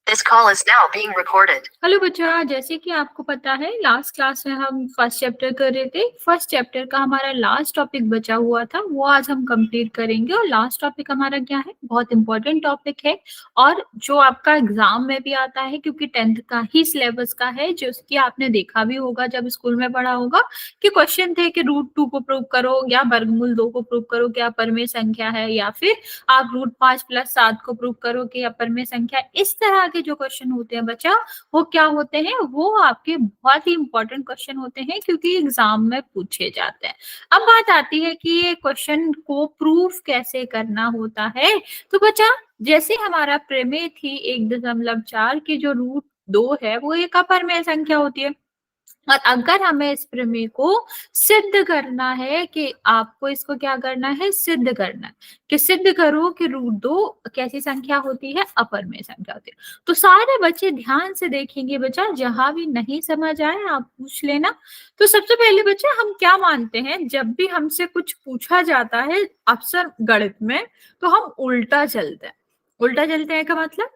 This call is now being recorded. Hello बच्चा, जैसे कि आपको पता है लास्ट क्लास में हम फर्स्ट चैप्टर कर रहे थे। फर्स्ट चैप्टर का हमारा लास्ट टॉपिक बचा हुआ था, वो आज हम कंप्लीट करेंगे। और लास्ट टॉपिक हमारा क्या है, बहुत इंपॉर्टेंट टॉपिक है और जो आपका एग्जाम में भी आता है, क्योंकि 10th का ही सिलेबस का है, जो उसकी आपने देखा भी होगा जब स्कूल में पढ़ा होगा कि क्वेश्चन थे कि √2 को प्रूव करो या वर्गमूल 2 को प्रूव करो क्या अपरमेय संख्या है, या फिर आप √5 + 7 को प्रूव करो कि अपरमेय संख्या। इस तरह के जो क्वेश्चन होते हैं बच्चा, वो क्या होते हैं, वो आपके बहुत ही इंपॉर्टेंट क्वेश्चन होते हैं, क्योंकि एग्जाम में पूछे जाते हैं। अब बात आती है कि ये क्वेश्चन को प्रूफ कैसे करना होता है। तो बच्चा, जैसे हमारा प्रमेय थी 1.4 की जो √2 है वो एक अपरमेय संख्या होती है, और अगर हमें इस प्रमेय को सिद्ध करना है कि आपको इसको क्या करना है, सिद्ध करना है कि सिद्ध करो कि √2 कैसी संख्या होती है, अपरमेय संख्या होती है। तो सारे बच्चे ध्यान से देखेंगे बच्चा, जहां भी नहीं समझ आए आप पूछ लेना। तो सबसे पहले बच्चा, हम क्या मानते हैं, जब भी हमसे कुछ पूछा जाता है अक्सर गणित में, तो हम उल्टा चलते हैं। उल्टा चलते हैं का मतलब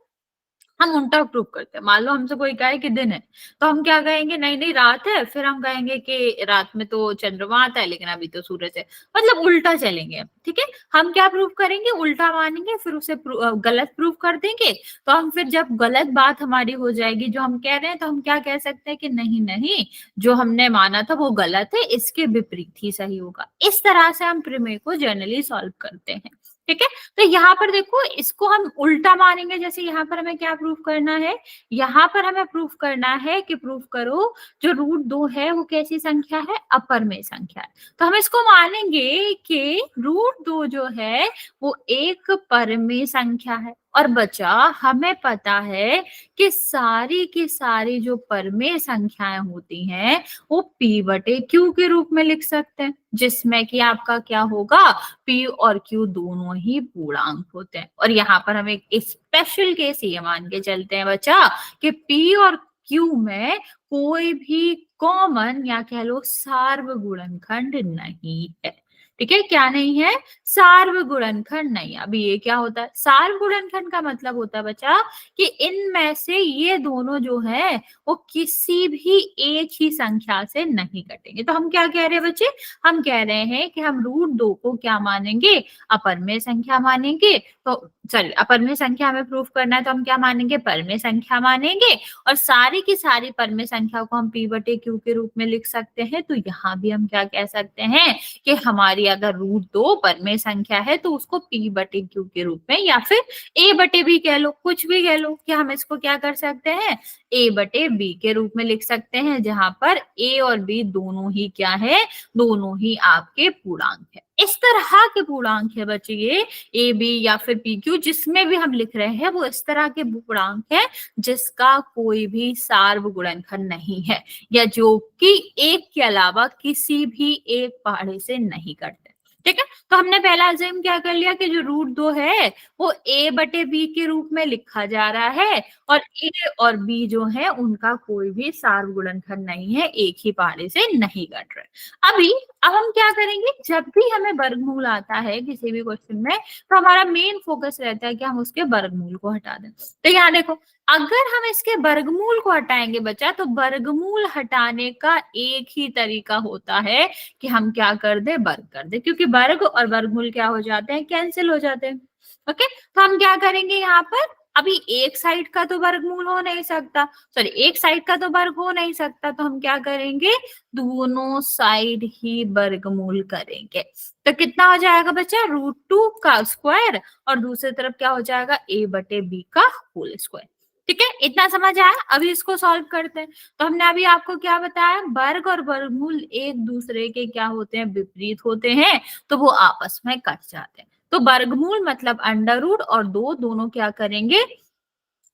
हम उल्टा प्रूव करते हैं। मान लो हमसे कोई कहे कि दिन है, तो हम क्या कहेंगे, नहीं नहीं रात है, फिर हम कहेंगे कि रात में तो चंद्रमा आता है लेकिन अभी तो सूरज है। मतलब उल्टा चलेंगे, ठीक है। हम क्या प्रूव करेंगे, उल्टा मानेंगे, फिर उसे गलत प्रूव कर देंगे। तो हम फिर जब गलत बात हमारी हो जाएगी जो हम कह रहे हैं, तो हम क्या कह सकते हैं कि नहीं नहीं, जो हमने माना था वो गलत है, इसके विपरीत ही सही होगा। इस तरह से हम प्रमेय को जनरली सॉल्व करते हैं, ठीक है। तो यहाँ पर देखो, इसको हम उल्टा मानेंगे। जैसे यहाँ पर हमें क्या प्रूफ करना है, यहाँ पर हमें प्रूफ करना है कि प्रूफ करो जो √2 है वो कैसी संख्या है, अपरमेय संख्या है। तो हम इसको मानेंगे कि √2 जो है वो एक परमेय संख्या है। और बच्चा, हमें पता है कि सारी की सारी जो परमेय संख्याएं होती हैं वो P/Q के रूप में लिख सकते हैं, जिसमें कि आपका क्या होगा, P और Q दोनों ही पूर्णांक होते हैं। और यहाँ पर हम एक स्पेशल केस ये मान के चलते हैं बच्चा कि P और Q में कोई भी कॉमन या कह लो सार्वगुणनखंड नहीं है, ठीक है। क्या नहीं है, सार्वगुणनखंड नहीं। अभी ये क्या होता है, सार्वगुणनखंड का मतलब होता है बच्चा कि इनमें से ये दोनों जो है वो किसी भी एक ही संख्या से नहीं कटेंगे। तो हम क्या कह रहे हैं बच्चे, हम कह रहे हैं कि हम √2 को क्या मानेंगे, अपरमेय संख्या मानेंगे। तो चलिए, अपरमेय संख्या हमें प्रूफ करना है, तो हम क्या मानेंगे, परमेय संख्या मानेंगे। और सारी की सारी परमेय संख्या को हम P/Q के रूप में लिख सकते हैं। तो यहाँ भी हम क्या कह सकते हैं कि हमारी अगर √2 परमेय संख्या है तो उसको P/Q के रूप में, या फिर A/B कह लो, कुछ भी कह लो, कि हम इसको क्या कर सकते हैं, A/B के रूप में लिख सकते हैं, जहां पर A और B दोनों ही क्या है, दोनों ही आपके पूर्णांक है। इस तरह के पूर्णांक है बच्चे ये A/B या फिर P/Q, जिसमें भी हम लिख रहे हैं वो इस तरह के पूर्णांक है जिसका कोई भी सार्वगुणनखंड नहीं है, या जो कि एक के अलावा किसी भी एक पहाड़े से नहीं कटते, ठीक है। तो हमने पहला अज्यूम क्या कर लिया कि जो √2 है वो A/B के रूप में लिखा जा रहा है, और A और B जो है उनका कोई भी सार्वगुणनखंड नहीं है, एक ही पहाड़े से नहीं कट रहे। अब हम क्या करेंगे, जब भी हमें वर्गमूल आता है किसी भी क्वेश्चन में, तो हमारा मेन फोकस रहता है कि हम उसके वर्गमूल को हटा दें। तो यहाँ देखो, अगर हम इसके वर्गमूल को हटाएंगे बच्चा, तो वर्गमूल हटाने का एक ही तरीका होता है कि हम क्या कर दे, वर्ग कर दे, क्योंकि वर्ग और वर्गमूल क्या हो जाते हैं, कैंसिल हो जाते हैं। ओके, तो हम क्या करेंगे यहाँ पर, अभी एक साइड का तो वर्गमूल हो नहीं सकता, सॉरी एक साइड का तो वर्ग हो नहीं सकता, तो हम क्या करेंगे, दोनों साइड ही वर्गमूल करेंगे। तो कितना हो जाएगा बच्चा, √2 का स्क्वायर, और दूसरी तरफ क्या हो जाएगा, A/B का होल स्क्वायर। ठीक है, इतना समझ आया। अभी इसको सॉल्व करते हैं। तो हमने अभी आपको क्या बताया, वर्ग और वर्गमूल एक दूसरे के क्या होते हैं, विपरीत होते हैं, तो वो आपस में कट जाते हैं। तो वर्गमूल मतलब √ और दो दोनों क्या करेंगे,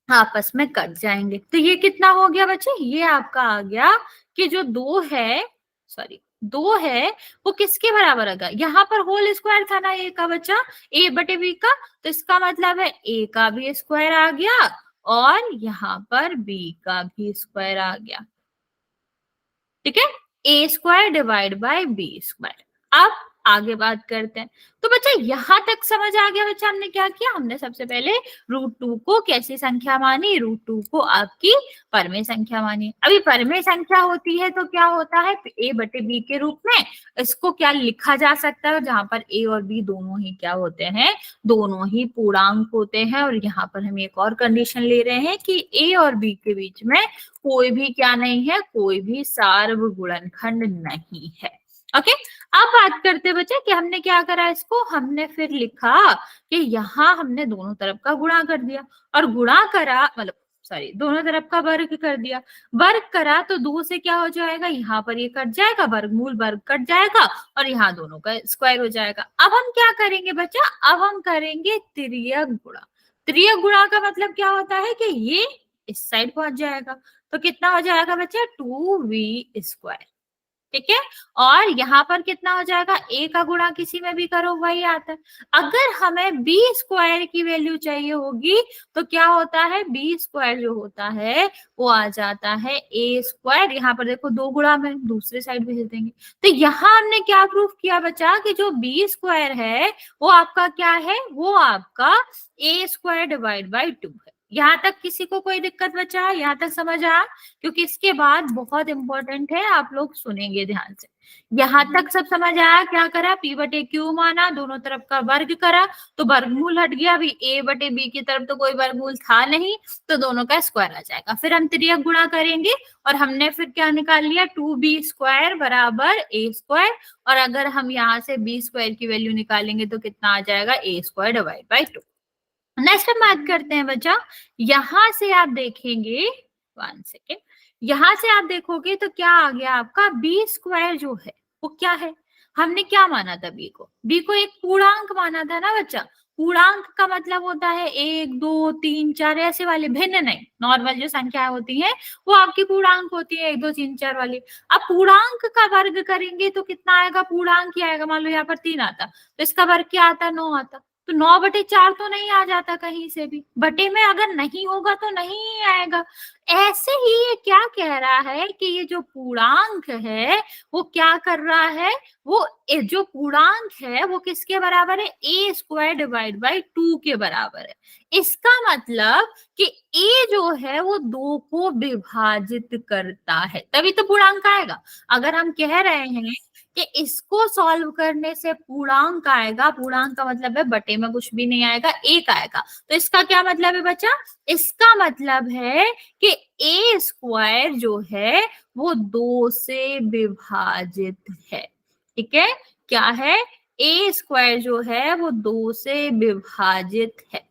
आपस में कट जाएंगे। तो ये कितना हो गया बच्चे, ये आपका आ गया कि जो 2 है वो किसके बराबर आ गया, यहाँ पर होल स्क्वायर था ना ए का बच्चा, A/B का, तो इसका मतलब है A का भी स्क्वायर आ गया और यहाँ पर B का भी स्क्वायर आ गया। ठीक है, A² / B²। अब आगे बात करते हैं। तो बच्चा यहाँ तक समझ आ गया बच्चा, हमने क्या किया, हमने सबसे पहले √2 को कैसी संख्या मानी, √2 को आपकी परमेय संख्या मानी। अभी परमेय संख्या होती है तो क्या होता है, a बटे b के रूप में इसको क्या लिखा जा सकता है, जहां पर a और b दोनों ही क्या होते हैं, दोनों ही पूर्णांक होते हैं। और यहाँ पर हम एक और कंडीशन ले रहे हैं कि a और b के बीच में कोई भी क्या नहीं है, कोई भी सार्वगुणनखंड नहीं है। ओके, अब बात करते बच्चे कि हमने क्या करा, इसको हमने फिर लिखा कि यहाँ हमने दोनों तरफ का गुणा कर दिया, और गुणा करा मतलब सॉरी दोनों तरफ का वर्ग कर दिया। वर्ग करा तो 2 से क्या हो जाएगा, यहाँ पर ये कट जाएगा, वर्गमूल वर्ग कट जाएगा, और यहाँ दोनों का स्क्वायर हो जाएगा। अब हम क्या करेंगे बच्चा, अब हम करेंगे तिर्यक गुणा। तिर्यक गुणा का मतलब क्या होता है कि ये इस साइड पहुंच जाएगा, तो कितना हो जाएगा बच्चा, 2v²। ठीक है, और यहाँ पर कितना हो जाएगा, a का गुणा किसी में भी करो वही आता है। अगर हमें b² की वैल्यू चाहिए होगी तो क्या होता है, b² जो होता है वो आ जाता है a²। यहाँ पर देखो 2 गुणा में दूसरे साइड भेज देंगे। तो यहाँ हमने क्या प्रूफ किया बच्चा कि जो b² है वो आपका क्या है, वो आपका a² डिवाइड बाई 2 है। यहाँ तक किसी को कोई दिक्कत बचा, यहाँ तक समझ आया, क्योंकि इसके बाद बहुत इंपॉर्टेंट है, आप लोग सुनेंगे ध्यान से। यहाँ तक सब समझ आया, क्या करा, p बटे q माना, दोनों तरफ का वर्ग करा तो वर्गमूल हट गया। अभी a बटे b की तरफ तो कोई वर्गमूल था नहीं, तो दोनों का स्क्वायर आ जाएगा। फिर हम तिर्यक गुणा करेंगे और हमने फिर क्या निकाल लिया, 2b² बराबर a²। और अगर हम यहाँ से b² की वैल्यू निकालेंगे तो कितना आ जाएगा, a² डिवाइड बाई 2। नेक्स्ट हम बात करते हैं बच्चा, यहां से आप देखेंगे, 1 सेकेंड, यहां से आप देखोगे तो क्या आ गया आपका, b² जो है वो क्या है, हमने क्या माना था, b को एक पूर्णांक माना था ना बच्चा। पूर्णांक का मतलब होता है 1 2 3 4 ऐसे वाले, भिन्न नहीं। नॉर्मल जो संख्याएं होती हैं वो आपकी पूर्णांक होती है 1 2 3 4 वाली। अब पूर्णांक का वर्ग करेंगे तो कितना आएगा, पूर्णांक ही आएगा। मान लो यहाँ पर 3 आता तो इसका वर्ग क्या आता, 9 आता। तो 9/4 तो नहीं आ जाता कहीं से भी, बटे में अगर नहीं होगा तो नहीं आएगा। ऐसे ही ये क्या कह रहा है कि ये जो पूर्णांक है वो क्या कर रहा है, वो जो पूर्णांक है वो किसके बराबर है, a² डिवाइड बाई 2 के बराबर है। इसका मतलब कि a जो है वो 2 को विभाजित करता है, तभी तो पूर्णांक आएगा। अगर हम कह रहे हैं कि इसको सॉल्व करने से पूर्णांक आएगा, पूर्णांक का मतलब है बटे में कुछ भी नहीं आएगा, 1 आएगा, तो इसका क्या मतलब है बच्चा, इसका मतलब है कि a² जो है वो 2 से विभाजित है। ठीक है, क्या है, a² जो है वो 2 से विभाजित है।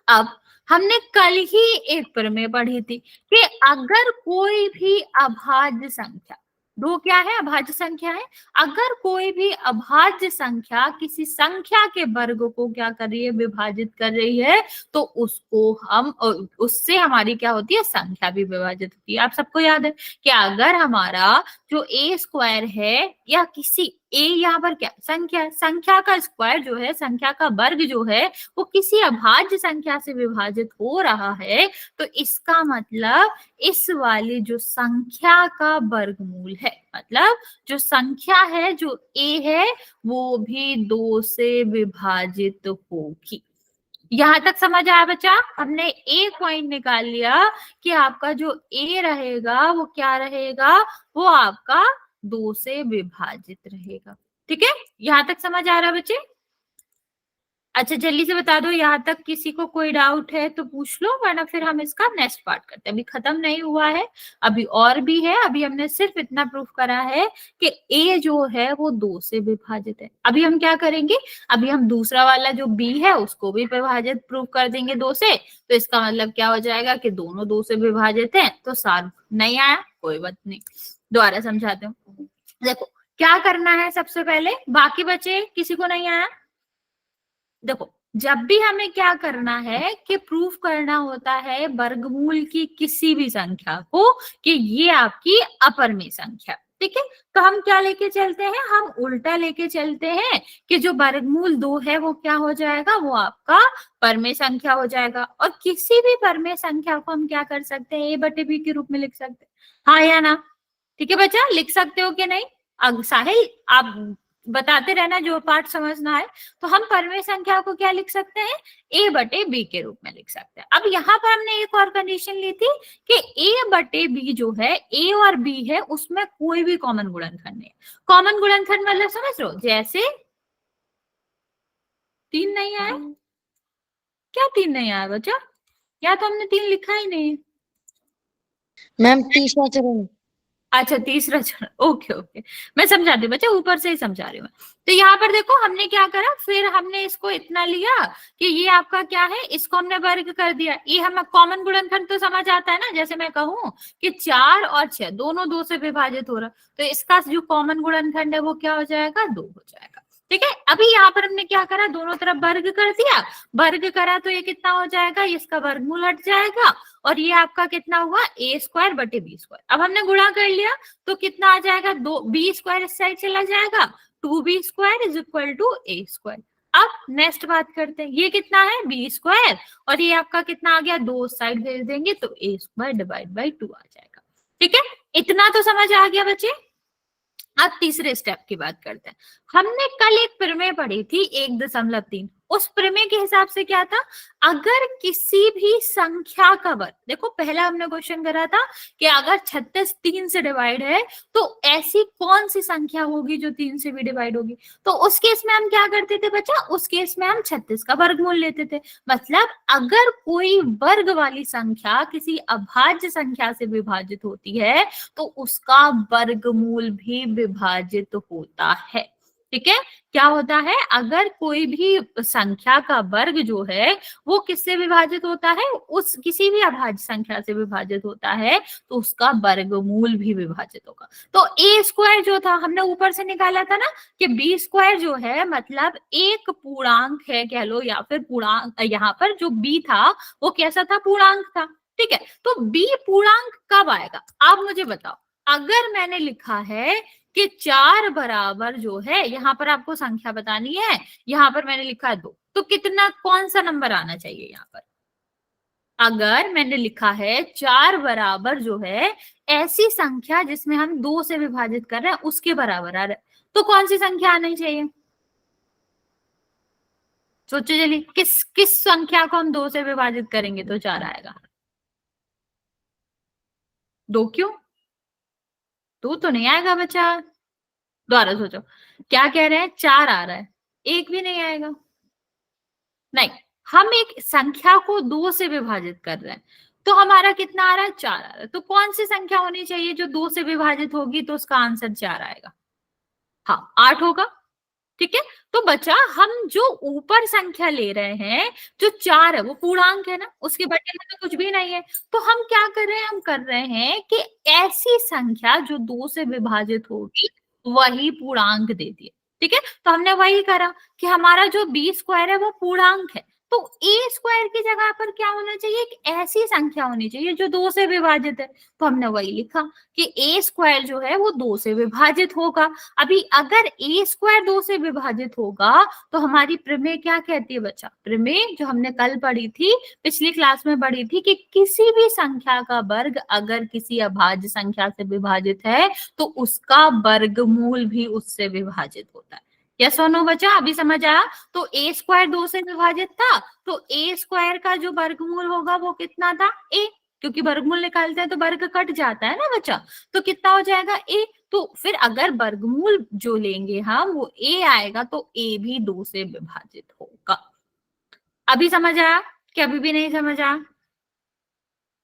अब हमने कल ही एक प्रमेय पढ़ी थी कि अगर कोई भी अभाज्य संख्या, दो क्या है, अभाज्य संख्या है, अगर कोई भी अभाज्य संख्या किसी संख्या के वर्ग को क्या कर रही है, विभाजित कर रही है, तो उसको हम, उससे हमारी क्या होती है, संख्या भी विभाजित होती है। आप सबको याद है कि अगर हमारा जो a² है या किसी a यहाँ पर क्या संख्या, संख्या का स्क्वायर जो है, संख्या का वर्ग जो है वो किसी अभाज्य संख्या से विभाजित हो रहा है, तो इसका मतलब इस वाली जो संख्या का वर्गमूल है, मतलब जो संख्या है जो a है वो भी 2 से विभाजित होगी। यहां तक समझ आया बच्चा, हमने एक पॉइंट निकाल लिया कि आपका जो a रहेगा वो क्या रहेगा, वो आपका 2 से विभाजित रहेगा। ठीक है, यहां तक समझ आ रहा है बच्चे। अच्छा जल्दी से बता दो, यहाँ तक किसी को कोई डाउट है तो पूछ लो, वरना फिर हम इसका नेक्स्ट पार्ट करते हैं। अभी खत्म नहीं हुआ है, अभी और भी है। अभी हमने सिर्फ इतना प्रूफ करा है कि a जो है वो 2 से विभाजित है। अभी हम क्या करेंगे, अभी हम दूसरा वाला जो b है उसको भी विभाजित प्रूफ कर देंगे 2 से। तो इसका मतलब क्या हो जाएगा कि दोनों 2 से विभाजित है। तो सार नहीं आया, कोई बात नहीं, दोबारा समझाते हूँ। देखो क्या करना है, सबसे पहले बाकी बचे किसी को नहीं आया, देखो जब भी हमें क्या करना है कि प्रूफ करना होता है वर्गमूल की किसी भी संख्या को कि ये आपकी अपरमेय संख्या। ठीक है, तो हम क्या लेके चलते हैं, हम उल्टा लेके चलते हैं कि जो वर्गमूल 2 है वो क्या हो जाएगा, वो आपका परमेय संख्या हो जाएगा। और किसी भी परमेय संख्या को हम क्या कर सकते हैं, a बटे b के रूप में लिख सकते हैं, हाँ या ना। ठीक है बच्चा, लिख सकते हो कि नहीं, साहिल आप बताते रहना जो पार्ट समझना है। तो हम परमेय संख्या को क्या लिख सकते हैं, a बटे b के रूप में लिख सकते हैं। अब यहाँ पर हमने एक और कंडीशन ली थी कि a बटे b जो है, a और b है, उसमें कोई भी कॉमन गुणनखंड नहीं है। कॉमन गुणनखंड मतलब समझ लो, जैसे 3 नहीं आया, क्या 3 नहीं आया बच्चा, या तो हमने 3 लिखा ही नहीं। मैम तीसरा चरण। अच्छा तीसरा चरण, ओके ओके, मैं समझाती हूँ बच्चे, ऊपर से ही समझा रही हूँ। तो यहाँ पर देखो हमने क्या करा, फिर हमने इसको इतना लिया कि ये आपका क्या है, इसको हमने वर्ग कर दिया। ये हमें कॉमन गुणनखंड तो समझ आता है ना, जैसे मैं कहूँ कि 4 और 6 दोनों 2 से विभाजित हो रहा, तो इसका जो कॉमन गुणनखंड है वो क्या हो जाएगा, 2 हो जाएगा। ठीक है, अभी यहाँ पर हमने क्या करा, दोनों तरफ वर्ग कर दिया, वर्ग करा तो ये कितना हो जाएगा, इसका वर्गमूल हट जाएगा, और ये आपका कितना हुआ, a स्क्वायर बटे b स्क्वायर। अब हमने गुणा कर लिया तो कितना आ जाएगा, 2 b स्क्वायर इस साइड चला जाएगा, 2b square is equal to a square. अब नेक्स्ट बात करते हैं, ये कितना है b स्क्वायर, और ये आपका कितना आ गया, 2 साइड भेज देंगे तो a स्क्वायर डिवाइड बाई 2 आ जाएगा। ठीक है, इतना तो समझ आ गया बच्चे। अब तीसरे स्टेप की बात करते हैं। हमने कल एक प्रमेय पढ़ी थी 1.3, उस प्रमेय के हिसाब से क्या था, अगर किसी भी संख्या का वर्ग, देखो पहला हमने क्वेश्चन करा था कि अगर 36 3 से डिवाइड है तो ऐसी कौन सी संख्या होगी जो 3 से भी डिवाइड होगी। तो उस केस में हम क्या करते थे बच्चा, उस केस में हम 36 का वर्गमूल लेते थे। मतलब अगर कोई वर्ग वाली संख्या किसी अभाज्य संख्या से विभाजित होती है तो उसका वर्गमूल भी विभाजित होता है। ठीक है, क्या होता है, अगर कोई भी संख्या का वर्ग जो है वो किससे विभाजित होता है, उस किसी भी अभाज्य संख्या से विभाजित होता है तो उसका वर्गमूल भी विभाजित होगा। तो a स्क्वायर जो था हमने ऊपर से निकाला था ना, कि b स्क्वायर जो है मतलब एक पूर्णांक है कह लो, या फिर पूर्णांक, यहाँ पर जो b था वो कैसा था, पूर्णांक था। ठीक है, तो b पूर्णांक कब आएगा, आप मुझे बताओ। अगर मैंने लिखा है कि 4 बराबर जो है, यहाँ पर आपको संख्या बतानी है, यहाँ पर मैंने लिखा है 2, तो कितना, कौन सा नंबर आना चाहिए यहाँ पर। अगर मैंने लिखा है 4 बराबर जो है, ऐसी संख्या जिसमें हम 2 से विभाजित कर रहे हैं उसके बराबर आ रहा है, तो कौन सी संख्या आनी चाहिए, सोचो जल्दी, किस किस संख्या को हम 2 से विभाजित करेंगे तो 4 आएगा। 2 क्यों, 2 तो नहीं आएगा बच्चा, दोबारा सोचो, क्या कह रहे हैं, 4 आ रहा है, 1 भी नहीं आएगा। नहीं, हम एक संख्या को 2 से विभाजित कर रहे हैं तो हमारा कितना आ रहा है, 4 आ रहा है। तो कौन सी संख्या होनी चाहिए जो 2 से विभाजित होगी तो उसका आंसर 4 आएगा, हाँ 8 होगा। ठीक है, तो बच्चा हम जो ऊपर संख्या ले रहे हैं जो 4 है वो पूर्णांक है ना, उसके बटे में तो कुछ भी नहीं है। तो हम क्या कर रहे हैं, हम कर रहे हैं कि ऐसी संख्या जो 2 से विभाजित होगी वही पूर्णांक दे दिए। ठीक है, तो हमने वही करा कि हमारा जो b स्क्वायर है वो पूर्णांक है, तो a स्क्वायर की जगह पर क्या होना चाहिए, एक ऐसी संख्या होनी चाहिए जो 2 से विभाजित है। तो हमने वही लिखा कि a स्क्वायर जो है वो 2 से विभाजित होगा। अभी अगर a स्क्वायर 2 से विभाजित होगा तो हमारी प्रमेय क्या कहती है बच्चा, प्रमेय जो हमने कल पढ़ी थी, पिछली क्लास में पढ़ी थी, कि किसी भी संख्या का वर्ग अगर किसी अभाज्य संख्या से विभाजित है तो उसका वर्गमूल भी उससे विभाजित होता है। यस और नो बच्चा, अभी समझ आया। तो a स्क्वायर 2 से विभाजित था तो a स्क्वायर का जो वर्गमूल होगा वो कितना था, a, क्योंकि वर्गमूल निकालते हैं तो वर्ग कट जाता है ना बच्चा, तो कितना हो जाएगा, a। तो फिर अगर वर्गमूल जो लेंगे हम वो a आएगा तो a भी 2 से विभाजित होगा। अभी समझ आया कि अभी भी नहीं समझ आया?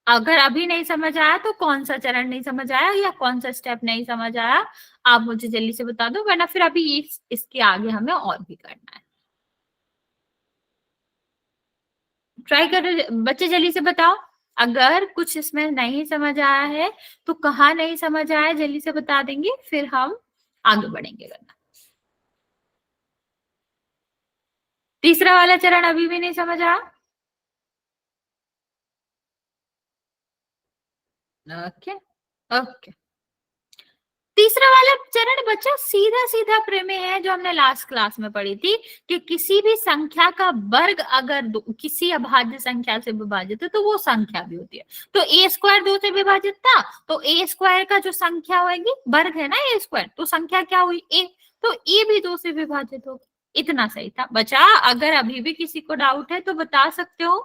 अगर अभी नहीं समझ आया तो कौन सा चरण नहीं समझ आया या कौन सा स्टेप नहीं समझ आया, आप मुझे जल्दी से बता दो, वरना फिर अभी इसके आगे हमें और भी करना है। ट्राई करो बच्चे, जल्दी से बताओ। अगर कुछ इसमें नहीं समझ आया है तो कहाँ नहीं समझ आया जल्दी से बता देंगे, फिर हम आगे बढ़ेंगे करना। तीसरा वाला चरण अभी भी नहीं समझ आया? ओके ओके, तीसरा वाला चरण बच्चा सीधा सीधा प्रमेय है जो हमने लास्ट क्लास में पढ़ी थी, कि किसी भी संख्या का वर्ग अगर किसी अभाज्य संख्या से विभाजित है तो वो संख्या भी होती है। तो a स्क्वायर 2 से विभाजित था तो a स्क्वायर का जो संख्या होगी, वर्ग है ना a स्क्वायर, तो संख्या क्या हुई, a। तो ए भी 2 से विभाजित होगा। इतना सही था बच्चा। अगर अभी भी किसी को डाउट है तो बता सकते हो,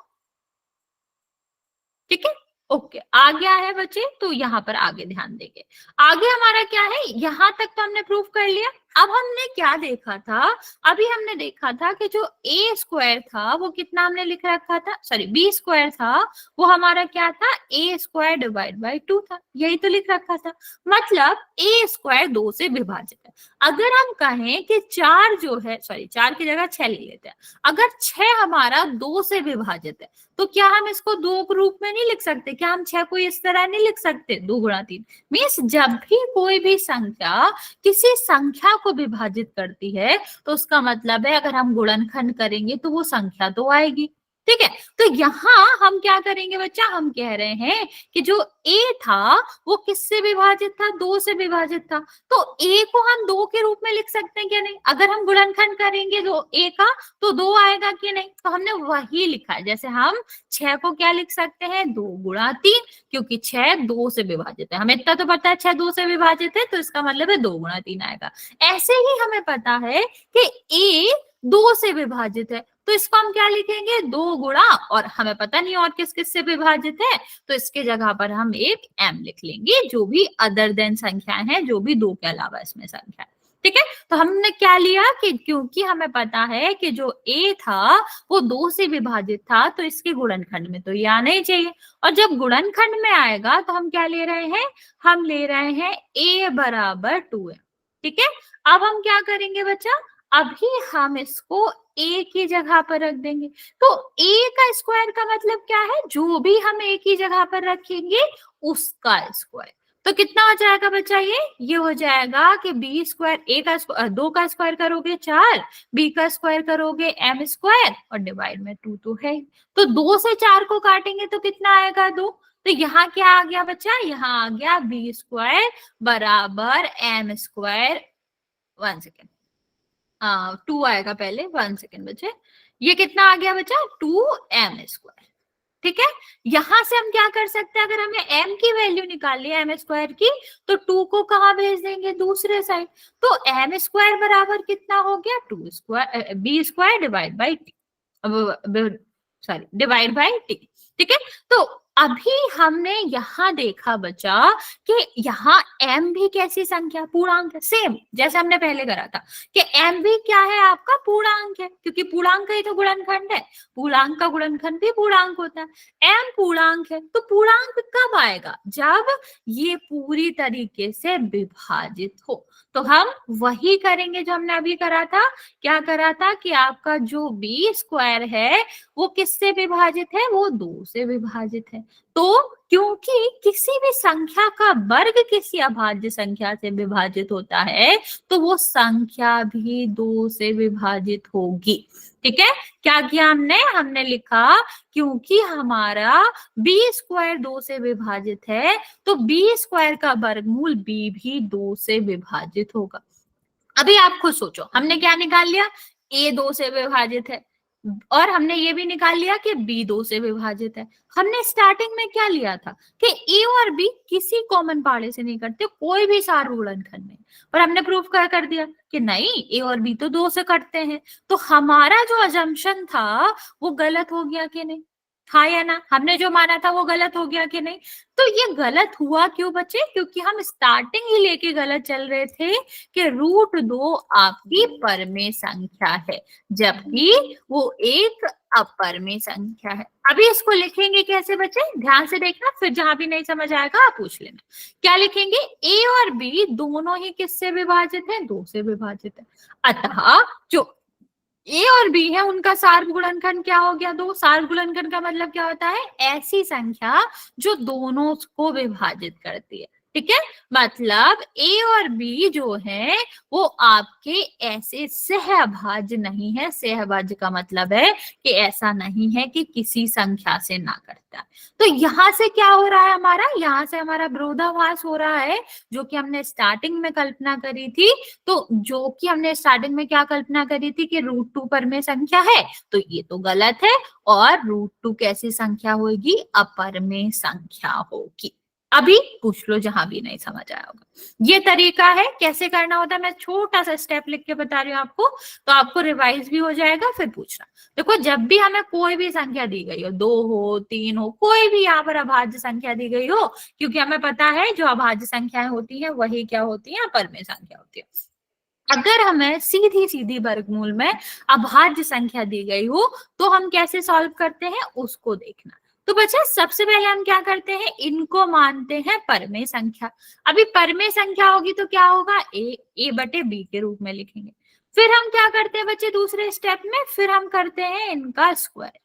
ठीक है। ओके, आ गया है बच्चे, तो यहाँ पर आगे ध्यान देंगे। आगे हमारा क्या है, यहाँ तक तो हमने प्रूफ कर लिया। अब हमने क्या देखा था, अभी हमने देखा था कि जो ए स्क्वायर था वो कितना हमने लिख रखा था, सॉरी बी स्क्वायर था, वो हमारा क्या था, ए स्क्वायर डिवाइड बाई 2 था, यही तो लिख रखा था। मतलब ए स्क्वायर 2 से विभाजित है। अगर हम कहें कि 4 जो है, सॉरी 4 की जगह 6 ले लेते हैं, अगर 6 हमारा 2 से विभाजित है तो क्या हम इसको 2 के रूप में नहीं लिख सकते? क्या हम 6 को इस तरह नहीं लिख सकते, 2 गुणा 3? मीन्स जब भी कोई भी संख्या किसी संख्या को विभाजित करती है तो उसका मतलब है अगर हम गुणनखंड करेंगे तो वो संख्या तो आएगी, ठीक है। तो यहाँ हम क्या करेंगे बच्चा, हम कह रहे हैं कि जो a था वो किससे विभाजित था, 2 से विभाजित था, तो a को हम 2 के रूप में लिख सकते हैं क्या नहीं? अगर हम गुणनखंड करेंगे तो a का तो 2 आएगा कि नहीं? तो हमने वही लिखा है। जैसे हम 6 को क्या लिख सकते हैं, 2 गुणा 3, क्योंकि 6 2 से विभाजित है। हमें इतना तो पता है 6 2 से विभाजित है, तो इसका मतलब है 2 गुणा 3 आएगा। ऐसे ही हमें पता है कि a 2 से विभाजित है, तो इसको हम क्या लिखेंगे, 2 गुणा, और हमें पता नहीं और किस किस से विभाजित है, तो इसके जगह पर हम एक m लिख लेंगे, जो भी अदर देन संख्याएं हैं, जो भी 2 के अलावा इसमें संख्या है, ठीक है। तो हमने क्या लिया कि क्योंकि हमें पता है कि जो a था वो 2 से विभाजित था, तो इसके गुणनखंड में तो ये आना ही चाहिए, और जब गुणनखंड में आएगा तो हम क्या ले रहे हैं, हम ले रहे हैं a बराबर 2m, ठीक है। अब हम क्या करेंगे बच्चा, अभी हम इसको a की जगह पर रख देंगे। तो a का स्क्वायर का मतलब क्या है, जो भी हम a की जगह पर रखेंगे उसका स्क्वायर। तो कितना हो जाएगा बच्चा, ये हो जाएगा कि बी स्क्वायर, ए का स्क्वायर 2 का स्क्वायर करोगे 4, बी का स्क्वायर करोगे m स्क्वायर, और डिवाइड में 2 तो है। तो 2 से 4 को काटेंगे तो कितना आएगा, 2। तो यहाँ क्या आ गया बच्चा, यहाँ आ गया बी स्क्वायर बराबर m स्क्वायर, 1 सेकेंड, 2 आएगा पहले, 1 सेकेंड बच्चे, ये कितना आ गया बच्चा, 2m स्क्वायर, ठीक है। यहां से हम क्या कर सकते हैं, अगर हमें m की वैल्यू निकालनी है m स्क्वायर की, तो 2 को कहाँ भेज देंगे, दूसरे साइड। तो m स्क्वायर बराबर कितना हो गया, 2 square b square divide by T, sorry divide by T, ठीक है। तो अभी हमने यहाँ देखा बच्चा कि यहाँ m भी कैसी संख्या, पूर्णांक है, सेम जैसे हमने पहले करा था कि m भी क्या है, आपका पूर्णांक है, क्योंकि पूर्णांक का ही तो गुणनखंड है, पूर्णांक का गुणनखंड भी पूर्णांक होता है। m पूर्णांक है, तो पूर्णांक कब आएगा, जब ये पूरी तरीके से विभाजित हो। तो हम वही करेंगे जो हमने अभी करा था। क्या करा था कि आपका जो बी स्क्वायर है वो किससे विभाजित है, वो 2 से विभाजित है। तो क्योंकि किसी भी संख्या का वर्ग किसी अभाज्य संख्या से विभाजित होता है, तो वो संख्या भी 2 से विभाजित होगी, ठीक है। क्या किया हमने, हमने लिखा क्योंकि हमारा बी स्क्वायर 2 से विभाजित है, तो बी स्क्वायर का वर्गमूल बी भी 2 से विभाजित होगा। अभी आप खुद सोचो, हमने क्या निकाल लिया, a 2 से विभाजित है, और हमने ये भी निकाल लिया कि b 2 से विभाजित है। हमने स्टार्टिंग में क्या लिया था कि a और b किसी कॉमन पाड़े से नहीं करते, कोई भी सार्वगुणनखंड नहीं, और हमने प्रूफ कर दिया कि नहीं, a और b तो 2 से कटते हैं। तो हमारा जो अजम्पशन था वो गलत हो गया कि नहीं, हाँ या ना, हमने जो माना था वो गलत हो गया कि नहीं। तो ये गलत हुआ क्यों बच्चे, क्योंकि हम स्टार्टिंग ही लेके गलत चल रहे थे कि √2 आपकी परमेय संख्या है, जबकि वो एक अपरमेय संख्या है। अभी इसको लिखेंगे कैसे बच्चे, ध्यान से देखना, फिर जहां भी नहीं समझ आएगा आप पूछ लेना। क्या लिखेंगे, a और b दोनों ही किससे विभाजित है, 2 से विभाजित है। अतः जो ए और बी है उनका सार्वगुणनखंड क्या हो गया, 2। सार्वगुणनखंड का मतलब क्या होता है, ऐसी संख्या जो दोनों को विभाजित करती है, ठीक है। मतलब ए और बी जो है वो आपके ऐसे सहअभाज्य नहीं है। सहअभाज्य का मतलब है कि ऐसा नहीं है कि किसी संख्या से ना करता। तो यहाँ से क्या हो रहा है हमारा, यहाँ से हमारा विरोधाभास हो रहा है, जो कि हमने स्टार्टिंग में कल्पना करी थी। तो जो कि हमने स्टार्टिंग में क्या कल्पना करी थी कि √2 परमेय संख्या है, तो ये तो गलत है, और √2 कैसी संख्या होगी, अपरमेय संख्या होगी, अभी पूछ लो जहां भी नहीं समझ आया होगा। ये तरीका है कैसे करना होता है, मैं छोटा सा स्टेप लिख के बता रही हूँ आपको, तो आपको रिवाइज भी हो जाएगा, फिर पूछना। देखो जब भी हमें कोई भी संख्या दी गई हो, 2 हो 3 हो, कोई भी यहाँ पर अभाज्य संख्या दी गई हो, क्योंकि हमें पता है जो अभाज्य संख्याएं होती हैं वही क्या होती है, अपरमेय संख्या होती है। अगर हमें सीधी सीधी वर्गमूल में अभाज्य संख्या दी गई हो तो हम कैसे सॉल्व करते हैं उसको देखना। तो बच्चा सबसे पहले हम क्या करते हैं, इनको मानते हैं परमेय संख्या। अभी परमेय संख्या होगी तो क्या होगा, ए बटे बी के रूप में लिखेंगे। फिर हम क्या करते हैं बच्चे दूसरे स्टेप में, फिर हम करते हैं इनका स्क्वायर।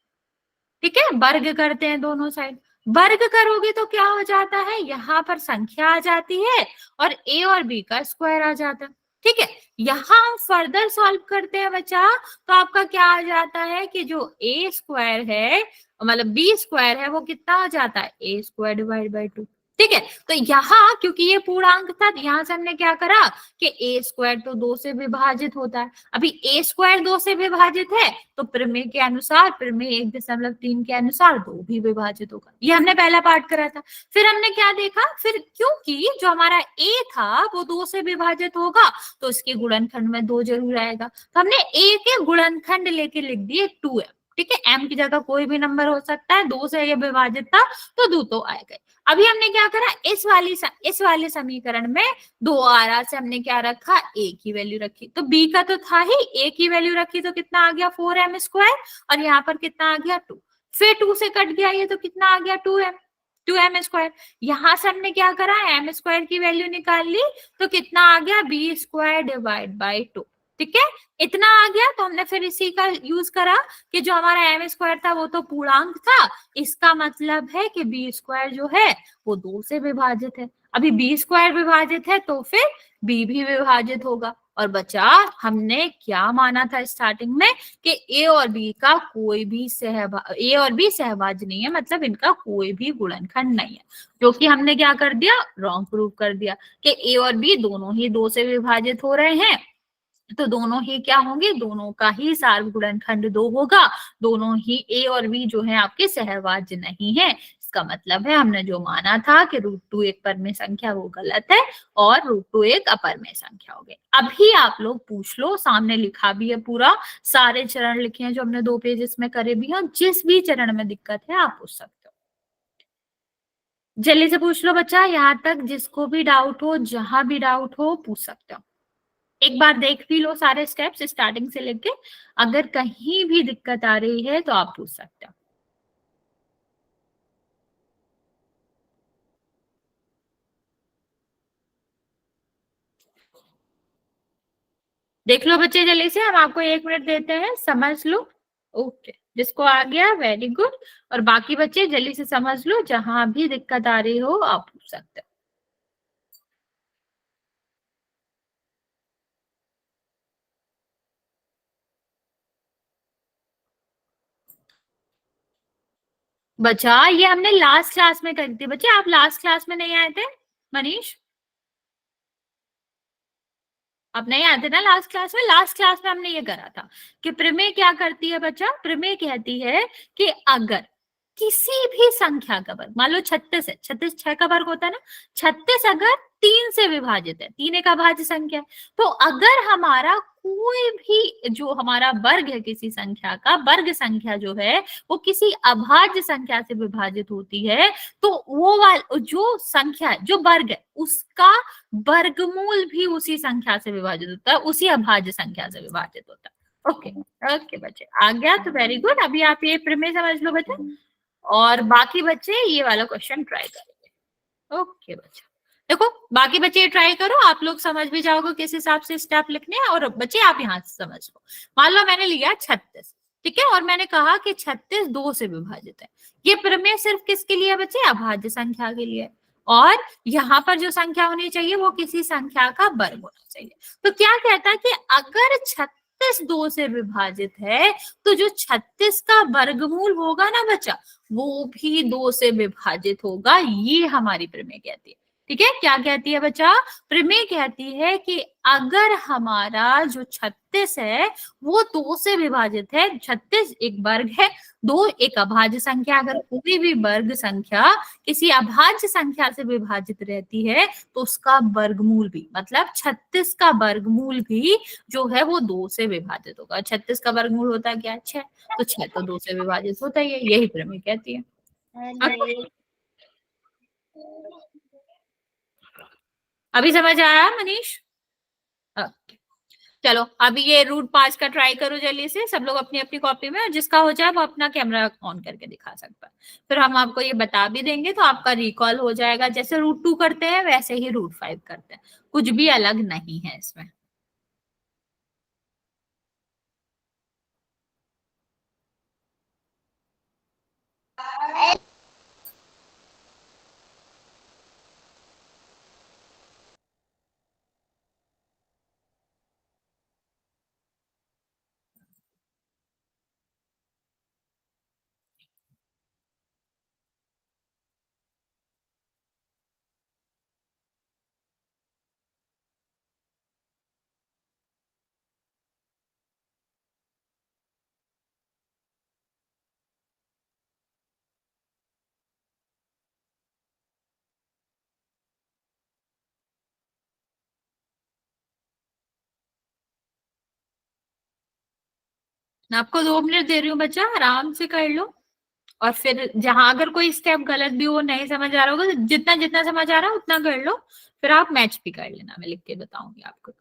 ठीक है, वर्ग करते हैं दोनों साइड। वर्ग करोगे तो क्या हो जाता है, यहाँ पर संख्या आ जाती है और ए और बी का स्क्वायर आ जाता है। ठीक है, यहाँ हम फर्दर सॉल्व करते हैं बच्चा, तो आपका क्या आ जाता है कि जो ए स्क्वायर है मतलब बी स्क्वायर है वो कितना आ जाता है, ए स्क्वायर डिवाइड बाई 2। ठीक है, तो यहाँ क्योंकि ये पूर्णांक था, यहाँ से हमने क्या करा कि ए स्क्वायर तो 2 से विभाजित होता है। अभी ए स्क्वायर 2 से विभाजित है तो प्रमेय के अनुसार, प्रमेय 1.3 के अनुसार 2 भी विभाजित होगा। ये हमने पहला पार्ट करा था। फिर हमने क्या देखा, फिर क्योंकि जो हमारा ए था वो 2 से विभाजित होगा तो इसके गुणनखंड में 2 जरूर आएगा, तो हमने ए के गुणनखंड लेके लिख दिए 2m। ठीक है, m की जगह कोई भी नंबर हो सकता है, 2 से ये विभाजित था तो 2 तो आएगा। अभी हमने क्या करा, इस वाले समीकरण में 2 आ रहा से हमने क्या रखा, a की वैल्यू रखी, तो b का तो था ही, a की वैल्यू रखी तो कितना आ गया 4m स्क्वायर, और यहाँ पर कितना आ गया 2। फिर 2 से कट गया ये तो कितना आ गया 2m स्क्वायर। यहाँ से हमने क्या करा, m स्क्वायर की वैल्यू निकाल ली तो कितना आ गया b स्क्वायर डिवाइड बाई 2। ठीक है, इतना आ गया तो हमने फिर इसी का यूज करा कि जो हमारा m स्क्वायर था वो तो पूर्णांक था, इसका मतलब है कि b स्क्वायर जो है वो 2 से विभाजित है। अभी b स्क्वायर विभाजित है तो फिर b भी विभाजित होगा। और बचा हमने क्या माना था स्टार्टिंग में कि a और b का कोई भी a और b सहभाज्य नहीं है, मतलब इनका कोई भी गुणनखंड नहीं है, जो कि हमने क्या कर दिया, रॉन्ग प्रूव कर दिया कि a और b दोनों ही 2 से विभाजित हो रहे हैं, तो दोनों ही क्या होंगे, दोनों का ही सार्वगुणनखंड 2 होगा, दोनों ही ए और बी जो है आपके सहभाज्य नहीं है। इसका मतलब है हमने जो माना था कि √2 एक परमेय संख्या वो गलत है और √2 एक अपरमेय संख्या हो गई। अभी आप लोग पूछ लो, सामने लिखा भी है पूरा, सारे चरण लिखे हैं जो हमने 2 पेजेस में करे भी हैं, जिस भी चरण में दिक्कत है आप पूछ सकते हो। जल्दी से पूछ लो बच्चा, यहाँ तक जिसको भी डाउट हो, जहां भी डाउट हो पूछ सकते हो। एक बार देख भी लो सारे स्टेप्स स्टार्टिंग से लेके, अगर कहीं भी दिक्कत आ रही है तो आप पूछ सकते हो। देख लो बच्चे जल्दी से, हम आपको 1 मिनट देते हैं, समझ लो। ओके, जिसको आ गया वेरी गुड, और बाकी बच्चे जल्दी से समझ लो, जहां भी दिक्कत आ रही हो आप पूछ सकते हो। बच्चा ये हमने लास्ट क्लास में करी थी, बच्चे आप लास्ट क्लास में नहीं आए थे, मनीष आप नहीं आते ना लास्ट क्लास में। लास्ट क्लास में हमने ये करा था कि प्रमेय क्या करती है बच्चा, प्रमेय कहती है कि अगर किसी भी संख्या का वर्ग, मान लो 36 है, 36 6 का वर्ग होता है ना, 36 अगर 3 से विभाजित है, 3 एक अभाज्य संख्या है, तो अगर हमारा कोई भी जो हमारा वर्ग है किसी संख्या का, वर्ग संख्या जो है वो किसी अभाज्य संख्या से विभाजित होती है, तो वो जो संख्या है, जो वर्ग है, उसका वर्गमूल भी उसी संख्या से विभाजित होता है, उसी अभाज्य संख्या से विभाजित होता है। ओके ओके बच्चे, आ गया तो वेरी गुड। अभी आप ये प्रमेय समझ लो बच्चे, और बाकी बच्चे ये वाला क्वेश्चन ट्राई करेंगे। ओके बच्चे, देखो बाकी बच्चे ट्राई करो, आप लोग समझ भी जाओगे किस हिसाब से स्टेप लिखने हैं। और बच्चे आप यहाँ से समझ लो, मान लो मैंने लिया 36, ठीक है, और मैंने कहा कि 36 2 से विभाजित है। ये प्रमेय सिर्फ किसके लिए बच्चे, अभाज्य संख्या के लिए, और यहाँ पर जो संख्या होनी चाहिए वो किसी संख्या का वर्ग होना चाहिए। तो क्या कहता है कि अगर 36 2 से विभाजित है तो जो 36 का वर्गमूल होगा ना बच्चा, वो भी 2 से विभाजित होगा, ये हमारी प्रमेय कहती है। ठीक है, क्या कहती है बच्चा? प्रमेय कहती है कि अगर हमारा जो 36 है वो 2 से विभाजित है, 36 एक वर्ग है, 2 एक अभाज्य संख्या, अगर कोई भी वर्ग संख्या किसी अभाज्य संख्या से विभाजित रहती है तो उसका वर्गमूल भी, मतलब 36 का वर्गमूल भी जो है वो 2 से विभाजित होगा। 36 का वर्गमूल होता है क्या? 6, तो 6 तो 2 से विभाजित होता ही है, यही प्रमेय कहती है। अभी समझ आया मनीष? ओके। चलो अभी ये रूट 5 का ट्राई करो जल्दी से सब लोग अपनी अपनी कॉपी में, और जिसका हो जाए वो अपना कैमरा ऑन करके दिखा सकता है। फिर हम आपको ये बता भी देंगे तो आपका रिकॉल हो जाएगा। जैसे रूट 2 करते हैं वैसे ही रूट 5 करते हैं, कुछ भी अलग नहीं है इसमें। मैं आपको 2 मिनट दे रही हूँ बच्चा, आराम से कर लो। और फिर जहां अगर कोई स्टेप गलत भी हो, नहीं समझ आ रहा होगा, तो जितना जितना समझ आ रहा है उतना कर लो, फिर आप मैच भी कर लेना, मैं लिख के बताऊंगी आपको।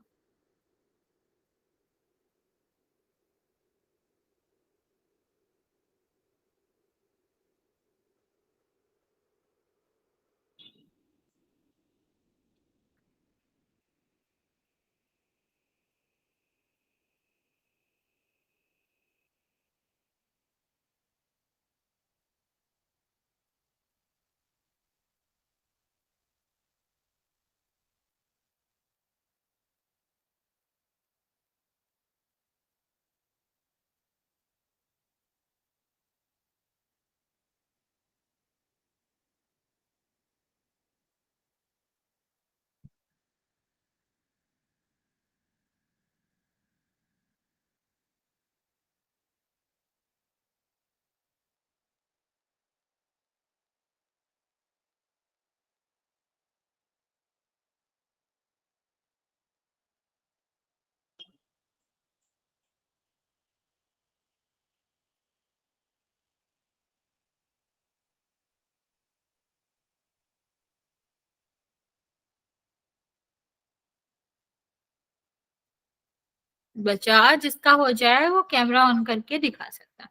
बच्चा जिसका हो जाए वो कैमरा ऑन करके दिखा सकता है।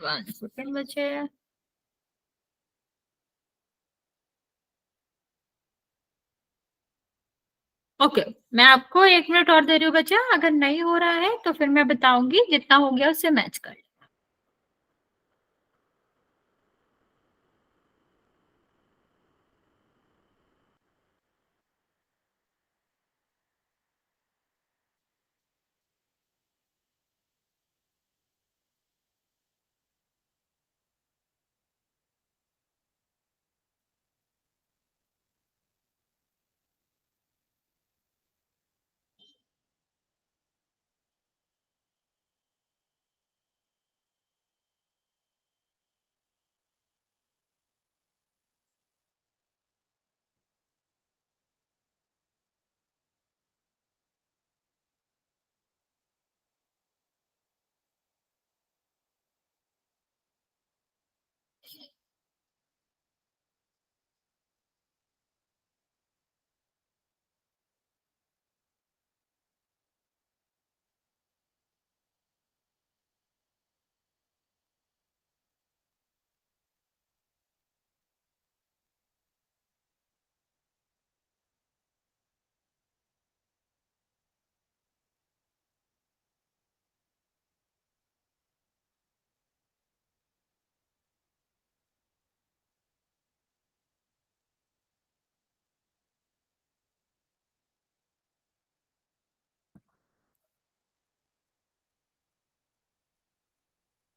वन सेकेंड बचे। ओके, मैं आपको 1 मिनट और दे रही हूँ बच्चा, अगर नहीं हो रहा है तो फिर मैं बताऊंगी, जितना हो गया उससे मैच कर।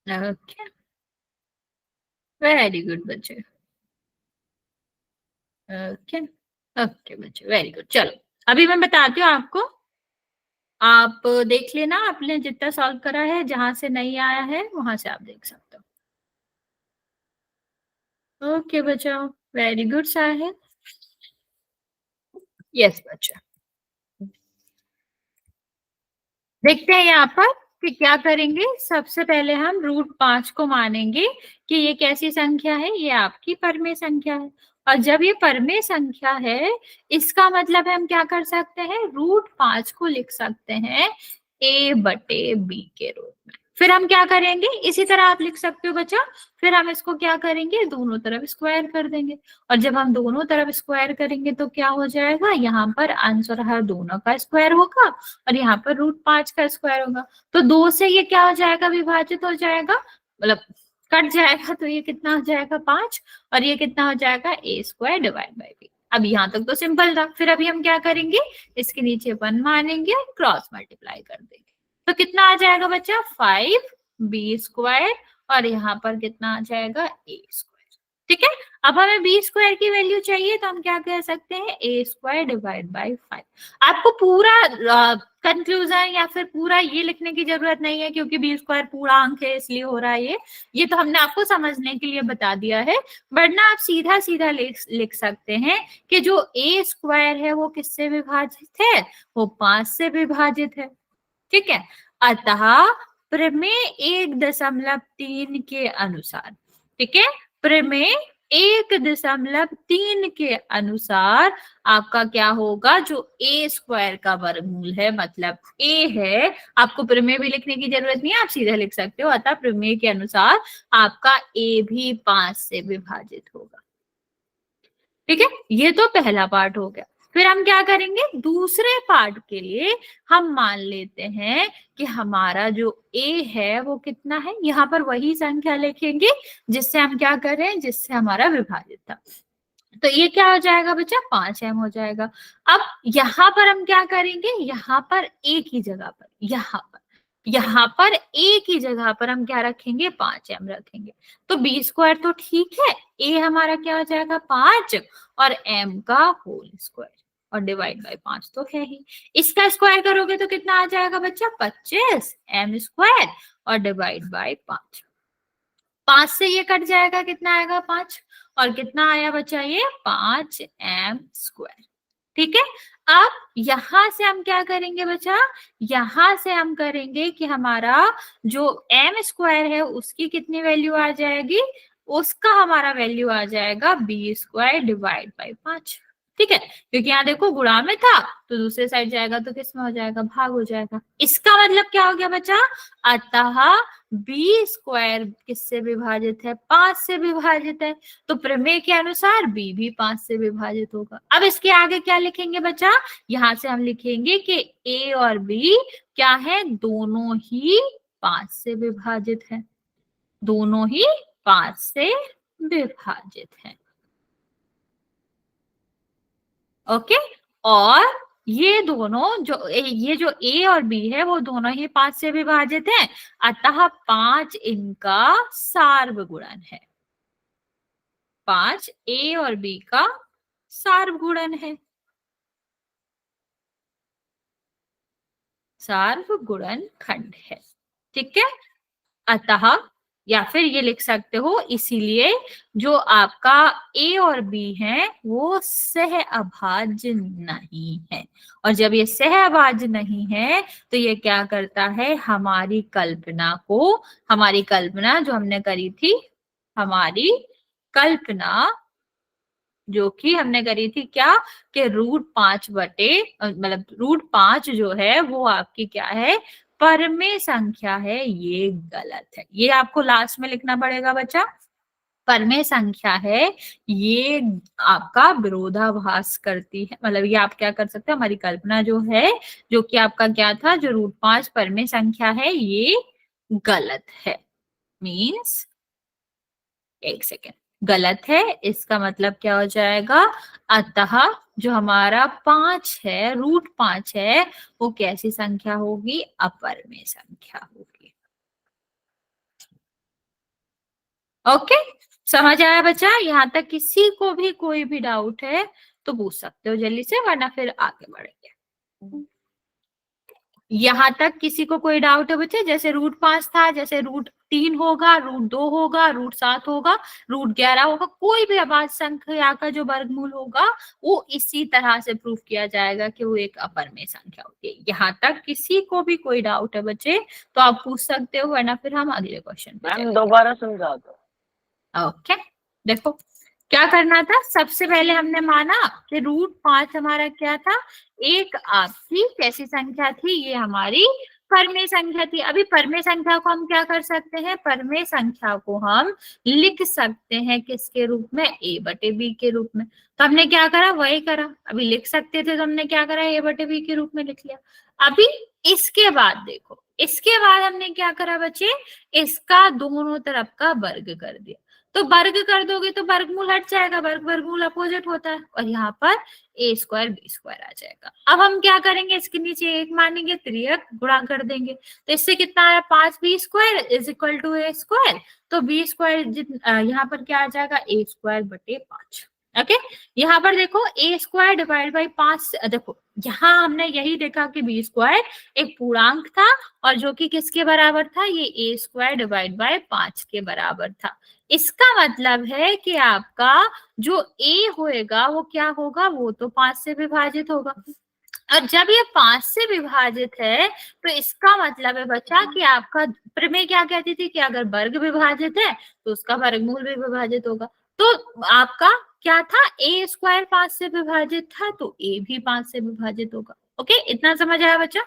ओके, वेरी गुड बच्चे। ओके, ओके बच्चे, वेरी गुड। चलो अभी मैं बताती हूँ आपको, आप देख लेना, आपने जितना सॉल्व करा है, जहां से नहीं आया है वहां से आप देख सकते हो। ओके बच्चा, वेरी गुड साहिल। यस बच्चा, देखते हैं यहाँ पर कि क्या करेंगे। सबसे पहले हम √5 को मानेंगे कि ये कैसी संख्या है, ये आपकी परमेय संख्या है। और जब ये परमेय संख्या है, इसका मतलब है हम क्या कर सकते हैं, √5 को लिख सकते हैं a/b के रूप में। फिर हम क्या करेंगे, इसी तरह आप लिख सकते हो बच्चा। फिर हम इसको क्या करेंगे, दोनों तरफ स्क्वायर कर देंगे। और जब हम दोनों तरफ स्क्वायर करेंगे तो क्या हो जाएगा, यहाँ पर आंसर हर दोनों का स्क्वायर होगा और यहाँ पर √5 का स्क्वायर होगा। तो 2 से ये क्या हो जाएगा, विभाजित हो जाएगा, मतलब कट जाएगा। तो ये कितना हो जाएगा, 5। और ये कितना हो जाएगा, a² / b। अब यहाँ तक तो सिंपल था। फिर अभी हम क्या करेंगे, इसके नीचे 1 मानेंगे और क्रॉस मल्टीप्लाई कर देंगे। तो कितना आ जाएगा बच्चा, 5b²। और यहाँ पर कितना आ जाएगा, a²। ठीक है। अब हमें b² की वैल्यू चाहिए, तो हम क्या कह सकते हैं, a² / 5। आपको पूरा कंक्लूजन या फिर पूरा ये लिखने की जरूरत नहीं है, क्योंकि b² पूरा अंक है इसलिए हो रहा है ये तो हमने आपको समझने के लिए बता दिया है। वरना आप सीधा सीधा लिख सकते हैं कि जो a² है वो किससे विभाजित है, वो 5 से विभाजित है। ठीक है। अतः प्रमेय 1.3 के अनुसार, ठीक है, प्रमेय 1.3 के अनुसार आपका क्या होगा, जो a² का वर्गमूल है, मतलब a है। आपको प्रमेय भी लिखने की जरूरत नहीं है, आप सीधे लिख सकते हो। अतः प्रमेय के अनुसार आपका a भी 5 से विभाजित होगा। ठीक है, ये तो पहला पार्ट हो गया। फिर हम क्या करेंगे, दूसरे पार्ट के लिए हम मान लेते हैं कि हमारा जो a है वो कितना है। यहाँ पर वही संख्या लिखेंगे जिससे हम क्या करें, जिससे हमारा विभाजित था। तो ये क्या हो जाएगा बच्चा, 5m हो जाएगा। अब यहाँ पर हम क्या करेंगे, यहाँ पर a की जगह पर, यहाँ पर a की जगह पर हम क्या रखेंगे, 5m रखेंगे। तो b² तो ठीक है, a हमारा क्या हो जाएगा, 5, और m का होल स्क्वायर, और डिवाइड बाय 5 तो है ही। इसका स्क्वायर करोगे तो कितना आ जाएगा बच्चा, 25m², और डिवाइड बाय 5। 5 से ये कट जाएगा, कितना आएगा, 5। और कितना आया बच्चा, ये 5m²। ठीक है। अब यहां से हम क्या करेंगे बच्चा, यहां से हम करेंगे कि हमारा जो m² है उसकी कितनी वैल्यू आ जाएगी, उसका हमारा वैल्यू आ जाएगा b² डिवाइड बाय 5। ठीक है, क्योंकि यहाँ देखो गुणा में था, तो दूसरे साइड जाएगा तो किस में हो जाएगा, भाग हो जाएगा। इसका मतलब क्या हो गया बच्चा, अतः b² किससे विभाजित है, 5 से विभाजित है। तो प्रमेय के अनुसार b भी 5 से विभाजित होगा। अब इसके आगे क्या लिखेंगे बच्चा, यहां से हम लिखेंगे कि a और b क्या है, दोनों ही 5 से विभाजित है, दोनों ही 5 से विभाजित है। ओके। और ये दोनों ये जो a और b है वो दोनों ही 5 से विभाजित है, अतः 5 इनका सार्वगुणन है। 5 a और b का सार्वगुणन है, सार्वगुणन खंड है। ठीक है। अतः, या फिर ये लिख सकते हो, इसीलिए जो आपका a और b है वो सह अभाज्य नहीं है। और जब ये सह अभाज्य नहीं है तो ये क्या करता है, हमारी कल्पना जो हमने करी थी, हमारी कल्पना जो कि हमने करी थी क्या, कि √5 बटे मतलब √5 जो है वो आपकी क्या है, परमेय संख्या है, ये गलत है। ये आपको लास्ट में लिखना पड़ेगा बच्चा, परमेय संख्या है, ये आपका विरोधाभास करती है। मतलब ये आप क्या कर सकते हैं, हमारी कल्पना जो है, जो कि आपका क्या था, जो √5 परमेय संख्या है, ये गलत है। मीन्स, एक सेकेंड, गलत है, इसका मतलब क्या हो जाएगा, अतः जो हमारा 5 है, √5 है, वो कैसी संख्या होगी, अपरमेय संख्या होगी। ओके, समझ आया बच्चा? यहाँ तक किसी को भी कोई भी डाउट है तो पूछ सकते हो जल्दी से, वरना फिर आगे बढ़ेंगे। यहाँ तक किसी को कोई डाउट है बच्चे? जैसे √5 था, जैसे √3 होगा, √2 होगा, √7 होगा, √11 होगा, कोई भी अभाज्य संख्या का जो वर्गमूल होगा वो इसी तरह से प्रूफ किया जाएगा कि वो एक अपरमेय संख्या होती है। यहाँ तक किसी को भी कोई डाउट है बच्चे तो आप पूछ सकते हो, वरना फिर हम अगले क्वेश्चन पे चलेंगे। दोबारा समझा दो। ओके, देखो क्या करना था। सबसे पहले हमने माना कि √5 हमारा क्या था, एक आपकी कैसी संख्या थी, ये हमारी परमेय संख्या थी। अभी परमेय संख्या को हम क्या कर सकते हैं, परमेय संख्या को हम लिख सकते हैं किसके रूप में, a/b के रूप में। तो हमने क्या करा, वही करा। अभी लिख सकते थे तो हमने क्या करा, a/b के रूप में लिख लिया। अभी इसके बाद देखो, इसके बाद हमने क्या करा बच्चे, इसका दोनों तरफ का वर्ग कर दिया। तो वर्ग कर दोगे तो वर्गमूल हट जाएगा, वर्ग वर्गमूल अपोजिट होता है, और यहाँ पर a² b² आ जाएगा। अब हम क्या करेंगे, इसके नीचे 1 मानेंगे, त्रियक गुणा कर देंगे। तो इससे कितना आया, 5b² = a²। तो b² यहाँ पर क्या आ जाएगा, a²/5। ओके, यहाँ पर देखो a² डिवाइड बाई 5, देखो यहाँ हमने यही देखा कि b² एक पूर्णांक था और जो कि किसके बराबर था, ये a² डिवाइड बाई 5 के बराबर था। इसका मतलब है कि आपका जो a होएगा वो क्या होगा, वो तो 5 से विभाजित होगा। और जब ये 5 से विभाजित है तो इसका मतलब है बच्चा कि आपका प्रमेय क्या कहती थी कि अगर वर्ग विभाजित है तो उसका वर्गमूल भी विभाजित होगा। तो आपका क्या था, a² 5 से विभाजित था तो a भी 5 से विभाजित होगा। ओके, इतना समझ आया बच्चा?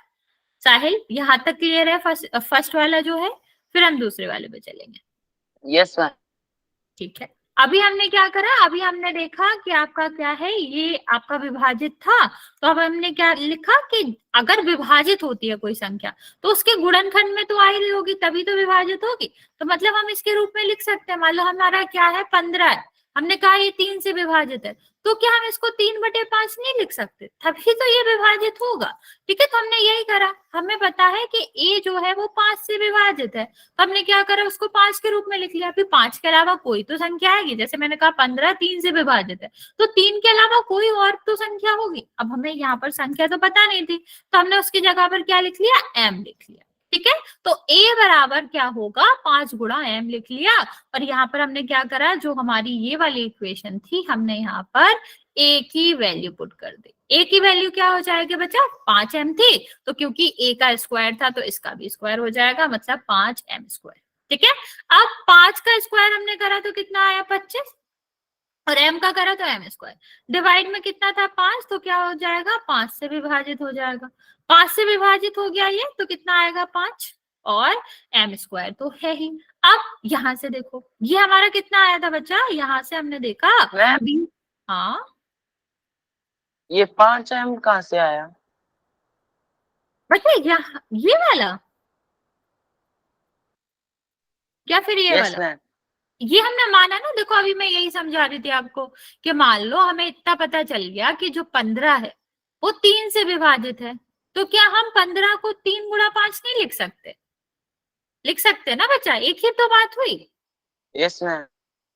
साहिल, यहाँ तक क्लियर है फर्स्ट वाला जो है? फिर हम दूसरे वाले पे चलेंगे। Yes ma'am. ठीक है, अभी हमने क्या करा, अभी हमने देखा कि आपका क्या है, ये आपका विभाजित था। तो अब हमने क्या लिखा कि अगर विभाजित होती है कोई संख्या तो उसके गुणनखंड में तो आ ही रही होगी, तभी तो विभाजित होगी। तो मतलब हम इसके रूप में लिख सकते हैं, मान लो हमारा क्या है, 15 है, हमने कहा ये 3 से विभाजित है, तो क्या हम इसको 3/5 नहीं लिख सकते, तभी तो ये विभाजित होगा। ठीक है, तो हमने यही करा, हमें पता है कि a जो है वो 5 से विभाजित है, तो हमने क्या करा, उसको 5 के रूप में लिख लिया। फिर 5 के अलावा कोई तो संख्या आएगी, जैसे मैंने कहा 15 3 से विभाजित है, तो 3 के अलावा कोई और तो संख्या होगी। अब हमें यहाँ पर संख्या तो पता नहीं थी, तो हमने उसकी जगह पर क्या लिख लिया, m लिख लिया। ठीक है, तो a बराबर क्या होगा, 5 गुणा m लिख लिया। और यहाँ पर हमने क्या करा, जो हमारी ये वाली इक्वेशन थी, हमने यहाँ पर a की वैल्यू पुट कर दी। a की वैल्यू क्या हो जाएगी बच्चा, 5m थी, तो क्योंकि a का स्क्वायर था तो इसका भी स्क्वायर हो जाएगा, मतलब 5m²। ठीक है, अब 5 का स्क्वायर हमने करा तो कितना आया, 25, और m का करा तो m²। डिवाइड में कितना था, 5, तो क्या हो जाएगा, 5 से विभाजित हो जाएगा। 5 से विभाजित हो गया ये, तो कितना आएगा, 5, और m² तो है ही। अब यहाँ से देखो, ये हमारा कितना आया था बच्चा, यहाँ से हमने देखा, मैम हाँ ये 5m कहाँ से आया? बच्चा, ये वाला क्या, फिर ये यस वाला, मैम। ये हमने माना ना। देखो अभी मैं यही समझा रही थी आपको कि मान लो हमें इतना पता चल गया कि जो 15 है वो 3 से विभाजित है, तो क्या हम 15 को 3 गुणा 5 नहीं लिख सकते? लिख सकते ना बच्चा, एक ही तो बात हुई। Yes ma'am.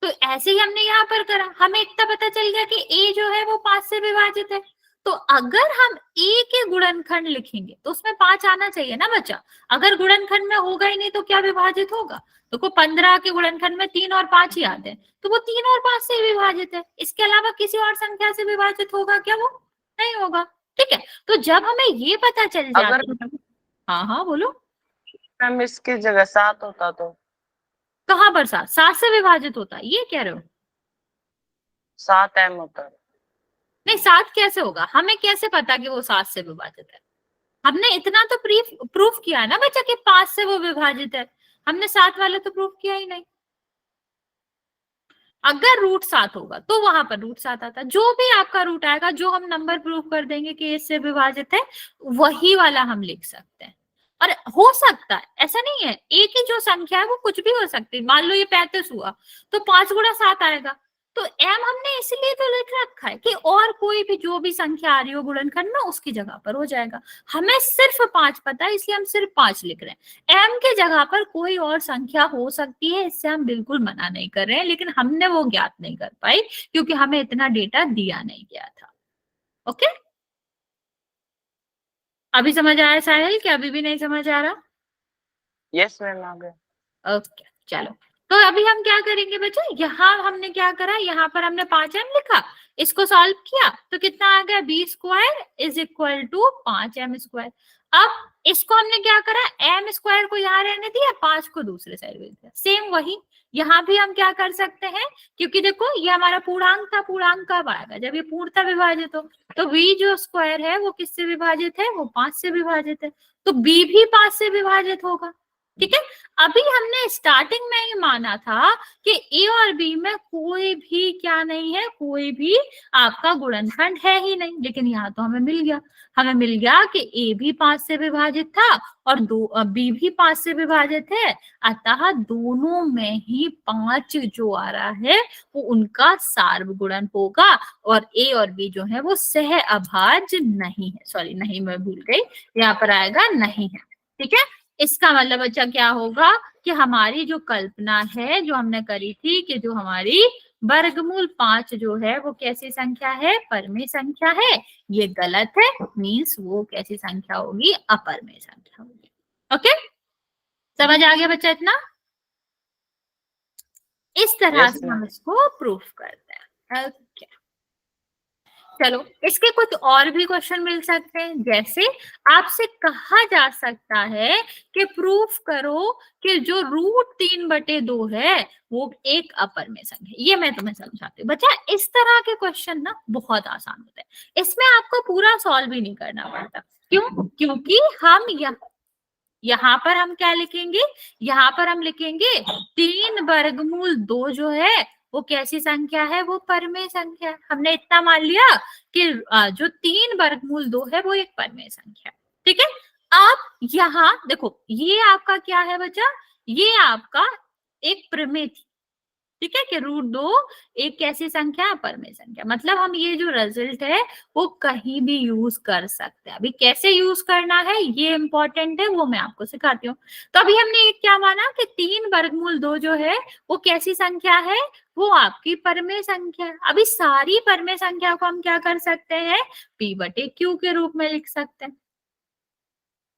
तो ऐसे ही हमने यहाँ पर करा, हमें इतना पता चल गया कि a जो है वो 5 से विभाजित है, तो अगर हम a के गुणनखंड लिखेंगे तो उसमें 5 आना चाहिए ना बच्चा। अगर गुणनखंड में होगा ही नहीं तो क्या विभाजित होगा? देखो 15 के गुणनखंड में 3 और 5 ही आते हैं, तो वो 3 और 5 से विभाजित है, इसके अलावा किसी और संख्या से विभाजित होगा क्या? वो नहीं होगा। ठीक है, तो जब हमें ये पता चल जाता है, हाँ हाँ बोलो। मैम इसकी जगह 7 होता तो? कहाँ पर 7 से विभाजित होता है, ये कह रहे हो? 7m होता। नहीं, 7 कैसे होगा, हमें कैसे पता कि वो 7 से विभाजित है? हमने इतना तो प्रूफ किया है ना बच्चा कि 5 से वो विभाजित है, हमने 7 वाला तो प्रूफ किया ही नहीं। अगर √7 होगा तो वहां पर √7 आता, जो भी आपका रूट आएगा, जो हम नंबर प्रूफ कर देंगे कि इससे विभाजित है, वही वाला हम लिख सकते हैं। और हो सकता है, ऐसा नहीं है, एक ही जो संख्या है वो कुछ भी हो सकती है। मान लो ये 35 हुआ तो 5 गुणा 7 आएगा, तो m हमने इसलिए तो लिख रखा है कि और कोई भी जो भी संख्या आ रही हो गुणनखंड में उसकी जगह पर हो जाएगा। हमें सिर्फ 5 पता है इसलिए हम सिर्फ 5 लिख रहे हैं। m के जगह पर कोई और संख्या हो सकती है, इससे हम बिल्कुल मना नहीं कर रहे हैं, लेकिन हमने वो ज्ञात नहीं कर पाई क्योंकि हमें इतना डेटा दिया नहीं गया था। ओके, अभी समझ आया साहिल कि अभी भी नहीं समझ आ रहा? यस मैम आ गया। ओके चलो, तो अभी हम क्या करेंगे बच्चे, यहाँ हमने क्या करा, यहाँ पर हमने 5m लिखा, इसको सॉल्व किया तो कितना आ गया, b square is equal to 5m square. अब इसको हमने क्या करा, m स्क्वायर को यहाँ रहने दिया, 5 को दूसरे साइड भेज दिया। सेम वही यहाँ भी हम क्या कर सकते हैं, क्योंकि देखो ये हमारा पूर्णांक था, पूर्णांक कब आएगा, जब ये पूर्णतः विभाजित हो। तो b जो स्क्वायर है वो किससे विभाजित है, वो 5 से विभाजित है, तो b भी 5 से विभाजित होगा। ठीक है, अभी हमने स्टार्टिंग में ही माना था कि ए और बी में कोई भी क्या नहीं है, कोई भी आपका गुणनखंड है ही नहीं, लेकिन यहाँ तो हमें मिल गया कि ए भी 5 से विभाजित था और बी भी 5 से विभाजित है, अतः दोनों में ही 5 जो आ रहा है वो उनका सार्वगुणन होगा और ए और बी जो है वो सह अभाज्य नहीं है। सॉरी, नहीं, मैं भूल गई, यहाँ पर आएगा नहीं है। ठीक है, इसका मतलब बच्चा क्या होगा कि हमारी जो कल्पना है जो हमने करी थी कि जो हमारी वर्गमूल 5 जो है वो कैसी संख्या है, परमेय संख्या है, ये गलत है। मीन्स वो कैसी संख्या होगी, अपरमेय संख्या होगी। ओके, समझ आ गया बच्चा इतना? इस तरह Yes, से ma'am. हम इसको प्रूफ करते हैं। ओके, चलो इसके कुछ और भी क्वेश्चन मिल सकते हैं, जैसे आपसे कहा जा सकता है कि प्रूफ करो कि जो √3/2 है वो एक अपरमेय संख्या है। ये मैं तुम्हें समझाती हूँ बच्चा, इस तरह के क्वेश्चन ना बहुत आसान होते हैं, इसमें आपको पूरा सॉल्व भी नहीं करना पड़ता। क्यों? क्योंकि हम यहाँ पर हम क्या लिखेंगे, यहाँ पर हम लिखेंगे 3√2 जो है वो कैसी संख्या है, वो परमेय संख्या है। हमने इतना मान लिया कि जो 3√2 है वो एक परमेय संख्या है। ठीक है, आप यहाँ देखो, ये आपका क्या है बच्चा, ये आपका एक प्रमेय थी। ठीक है, कि √2 एक कैसी संख्या, परमेय संख्या। मतलब हम ये जो रिजल्ट है वो कहीं भी यूज कर सकते हैं। अभी कैसे यूज करना है ये इंपॉर्टेंट है, वो मैं आपको सिखाती हूँ। तो अभी हमने ये क्या माना कि 3√2 जो है वो कैसी संख्या है, वो आपकी परमेय संख्या है। अभी सारी परमेय संख्या को हम क्या कर सकते हैं, p/q के रूप में लिख सकते हैं।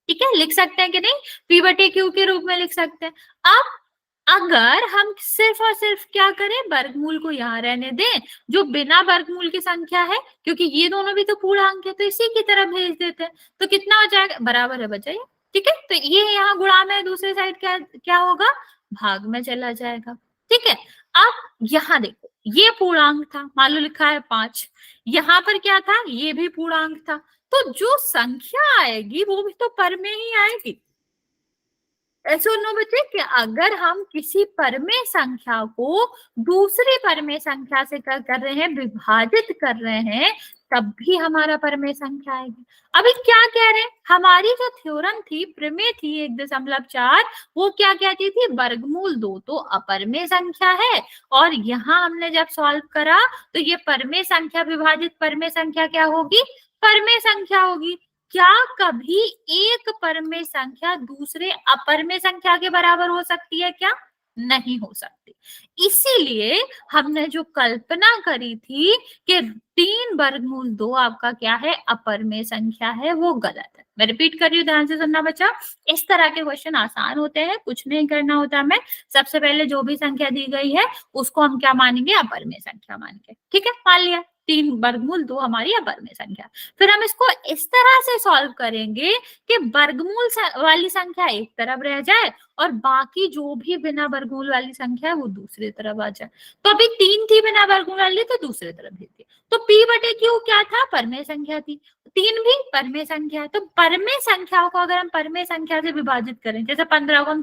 ठीक है, लिख सकते हैं कि नहीं, p/q के रूप में लिख सकते हैं। अब अगर हम सिर्फ और सिर्फ क्या करें, वर्गमूल को यहाँ रहने दें, जो बिना वर्गमूल की संख्या है, क्योंकि ये दोनों भी तो पूर्णांक है, तो इसी की तरफ भेज देते हैं, तो कितना हो जाएगा, बराबर है बच्चा ये। ठीक है, तो ये यहाँ गुणा में दूसरी साइड क्या क्या होगा, भाग में चला जाएगा। ठीक है, अब यहाँ देखो, ये पूर्णांक था, मान लो लिखा है 5, यहाँ पर क्या था, ये भी पूर्णांक था, तो जो संख्या आएगी वो भी तो परमेय ही आएगी। सुनो बच्चे कि अगर हम किसी परमेय संख्या को दूसरी परमेय संख्या से क्या कर रहे हैं, विभाजित कर रहे हैं, तब भी हमारा परमेय संख्या आएगी। अभी क्या कह रहे हैं, हमारी जो थ्योरम थी, प्रमेय थी 1.4, वो क्या कहती थी, वर्गमूल 2 तो अपरमेय संख्या है, और यहाँ हमने जब सॉल्व करा तो ये परमेय संख्या विभाजित परमेय संख्या क्या होगी, परमेय संख्या होगी। क्या कभी एक परमेय संख्या दूसरे अपरमेय संख्या के बराबर हो सकती है क्या, नहीं हो सकती। इसीलिए हमने जो कल्पना करी थी कि 3√2 आपका क्या है, अपरमेय संख्या है, वो गलत है। मैं रिपीट कर रही हूँ, ध्यान से सुनना बच्चा, इस तरह के क्वेश्चन आसान होते हैं, कुछ नहीं करना होता हमें। सबसे पहले जो भी संख्या दी गई है उसको हम क्या मानेंगे, अपरमेय संख्या मानेंगे। ठीक है, मान लिया 3√2 हमारी अपरमेय संख्या। फिर हम इसको इस तरह से सॉल्व करेंगे कि वर्गमूल वाली संख्या एक तरफ रह जाए और बाकी जो भी बिना वर्गमूल वाली संख्या है वो दूसरी तरफ आ जाए। तो अभी 3 थी बिना वर्गमूल वाली, तो दूसरी तरफ भेज दी। तो p/q क्या था, परमेय संख्या थी, 3 भी परमेय संख्या है। तो परमेय संख्याओं को अगर हम परमेय संख्या से विभाजित करें, जैसे 15 को हम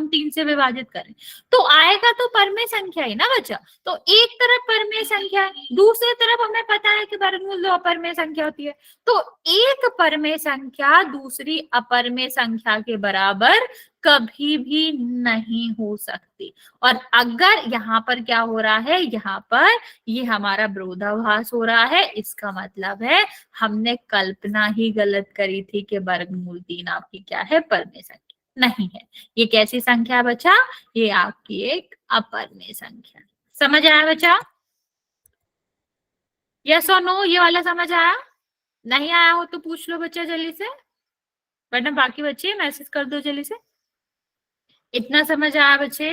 3 से विभाजित करें, तो आएगा तो परमेय संख्या ही ना बच्चा। तो एक तरफ परमेय संख्या है, दूसरी तरफ हमें पता है कि वर्गमूल 2 अपरमेय संख्या होती है, तो एक परमेय संख्या दूसरी अपरमेय संख्या के बराबर कभी भी नहीं हो सकती। और अगर यहाँ पर क्या हो रहा है, यहाँ पर ये हमारा विरोधाभास हो रहा है, इसका मतलब है हमने कल्पना ही गलत करी थी कि वर्गमूल 3 आपकी क्या है, परमेय संख्या नहीं है। ये कैसी संख्या है बच्चा, ये आपकी एक अपरमेय संख्या। समझ आया बच्चा? यस और नो, ये वाला समझ आया? नहीं आया हो तो पूछ लो बच्चा जल्दी से, वरना बाकी बच्चे मैसेज कर दो जल्दी से। इतना समझ आया बच्चे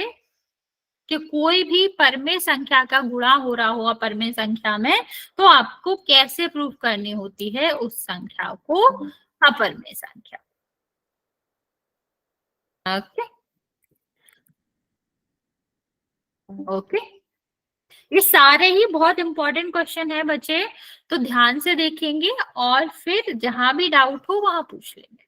कि कोई भी परमेय संख्या का गुणा हो रहा हो अपरमेय संख्या में, तो आपको कैसे प्रूफ करनी होती है उस संख्या को अपरमेय संख्या। ओके ओके, ये सारे ही बहुत इंपॉर्टेंट क्वेश्चन है बच्चे, तो ध्यान से देखेंगे और फिर जहां भी डाउट हो वहां पूछ लेंगे।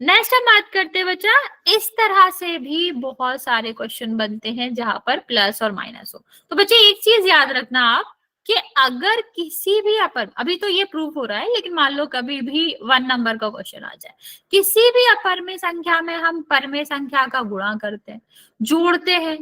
नेक्स्ट हम बात करते हैं बच्चा, इस तरह से भी बहुत सारे क्वेश्चन बनते हैं जहां पर प्लस और माइनस हो। तो बच्चे एक चीज याद रखना आप कि अगर किसी भी अभी तो ये प्रूफ हो रहा है, लेकिन मान लो कभी भी 1 नंबर का क्वेश्चन आ जाए, किसी भी अपरमेय संख्या में हम परमेय संख्या का गुणा करते हैं, जोड़ते हैं,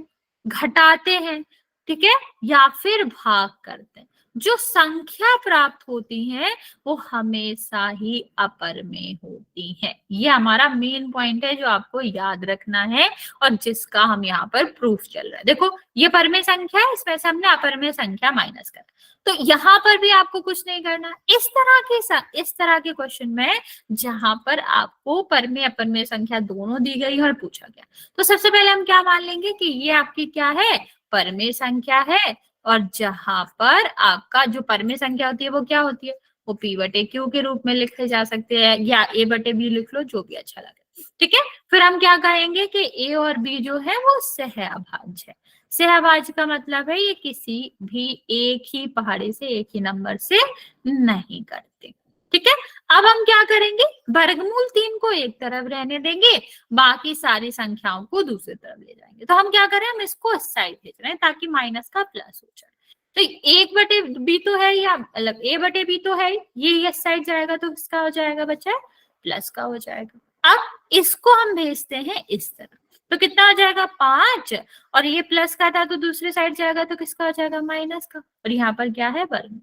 घटाते हैं, ठीक है, या फिर भाग करते हैं, जो संख्या प्राप्त होती है वो हमेशा ही अपरमेय होती है। ये हमारा मेन पॉइंट है जो आपको याद रखना है और जिसका हम यहाँ पर प्रूफ चल रहा है। देखो ये परमेय संख्या है, इसमें से हमने अपरमेय संख्या माइनस करा, तो यहाँ पर भी आपको कुछ नहीं करना। इस तरह के क्वेश्चन में जहां पर आपको परमेय अपरमेय संख्या दोनों दी गई और पूछा गया, तो सबसे पहले हम क्या मान लेंगे कि ये आपकी क्या है, परमेय संख्या है। और जहां पर आपका जो परमेय संख्या होती है वो क्या होती है, वो p बटे q के रूप में लिखे जा सकते हैं, या a बटे b लिख लो, जो भी अच्छा लगे, ठीक है। फिर हम क्या कहेंगे कि a और b जो है वो सहअभाज्य है। सहअभाज्य का मतलब है ये किसी भी एक ही पहाड़े से, एक ही नंबर से नहीं करते, ठीक है। अब हम क्या करेंगे, वर्गमूल 3 को एक तरफ रहने देंगे, बाकी सारी संख्याओं को दूसरी तरफ ले जाएंगे। तो हम क्या करें, हम इसको इस साइड भेज रहे हैं ताकि माइनस का प्लस हो जाए। तो 1 बटे बी तो है, या मतलब a बटे बी तो है, ये इस साइड जाएगा तो किसका हो जाएगा बच्चा, प्लस का हो जाएगा। अब इसको हम भेजते हैं इस तरफ, तो कितना हो जाएगा 5, और ये प्लस का था तो दूसरी साइड जाएगा तो किसका हो जाएगा, माइनस का। और यहाँ पर क्या है, वर्गमूल।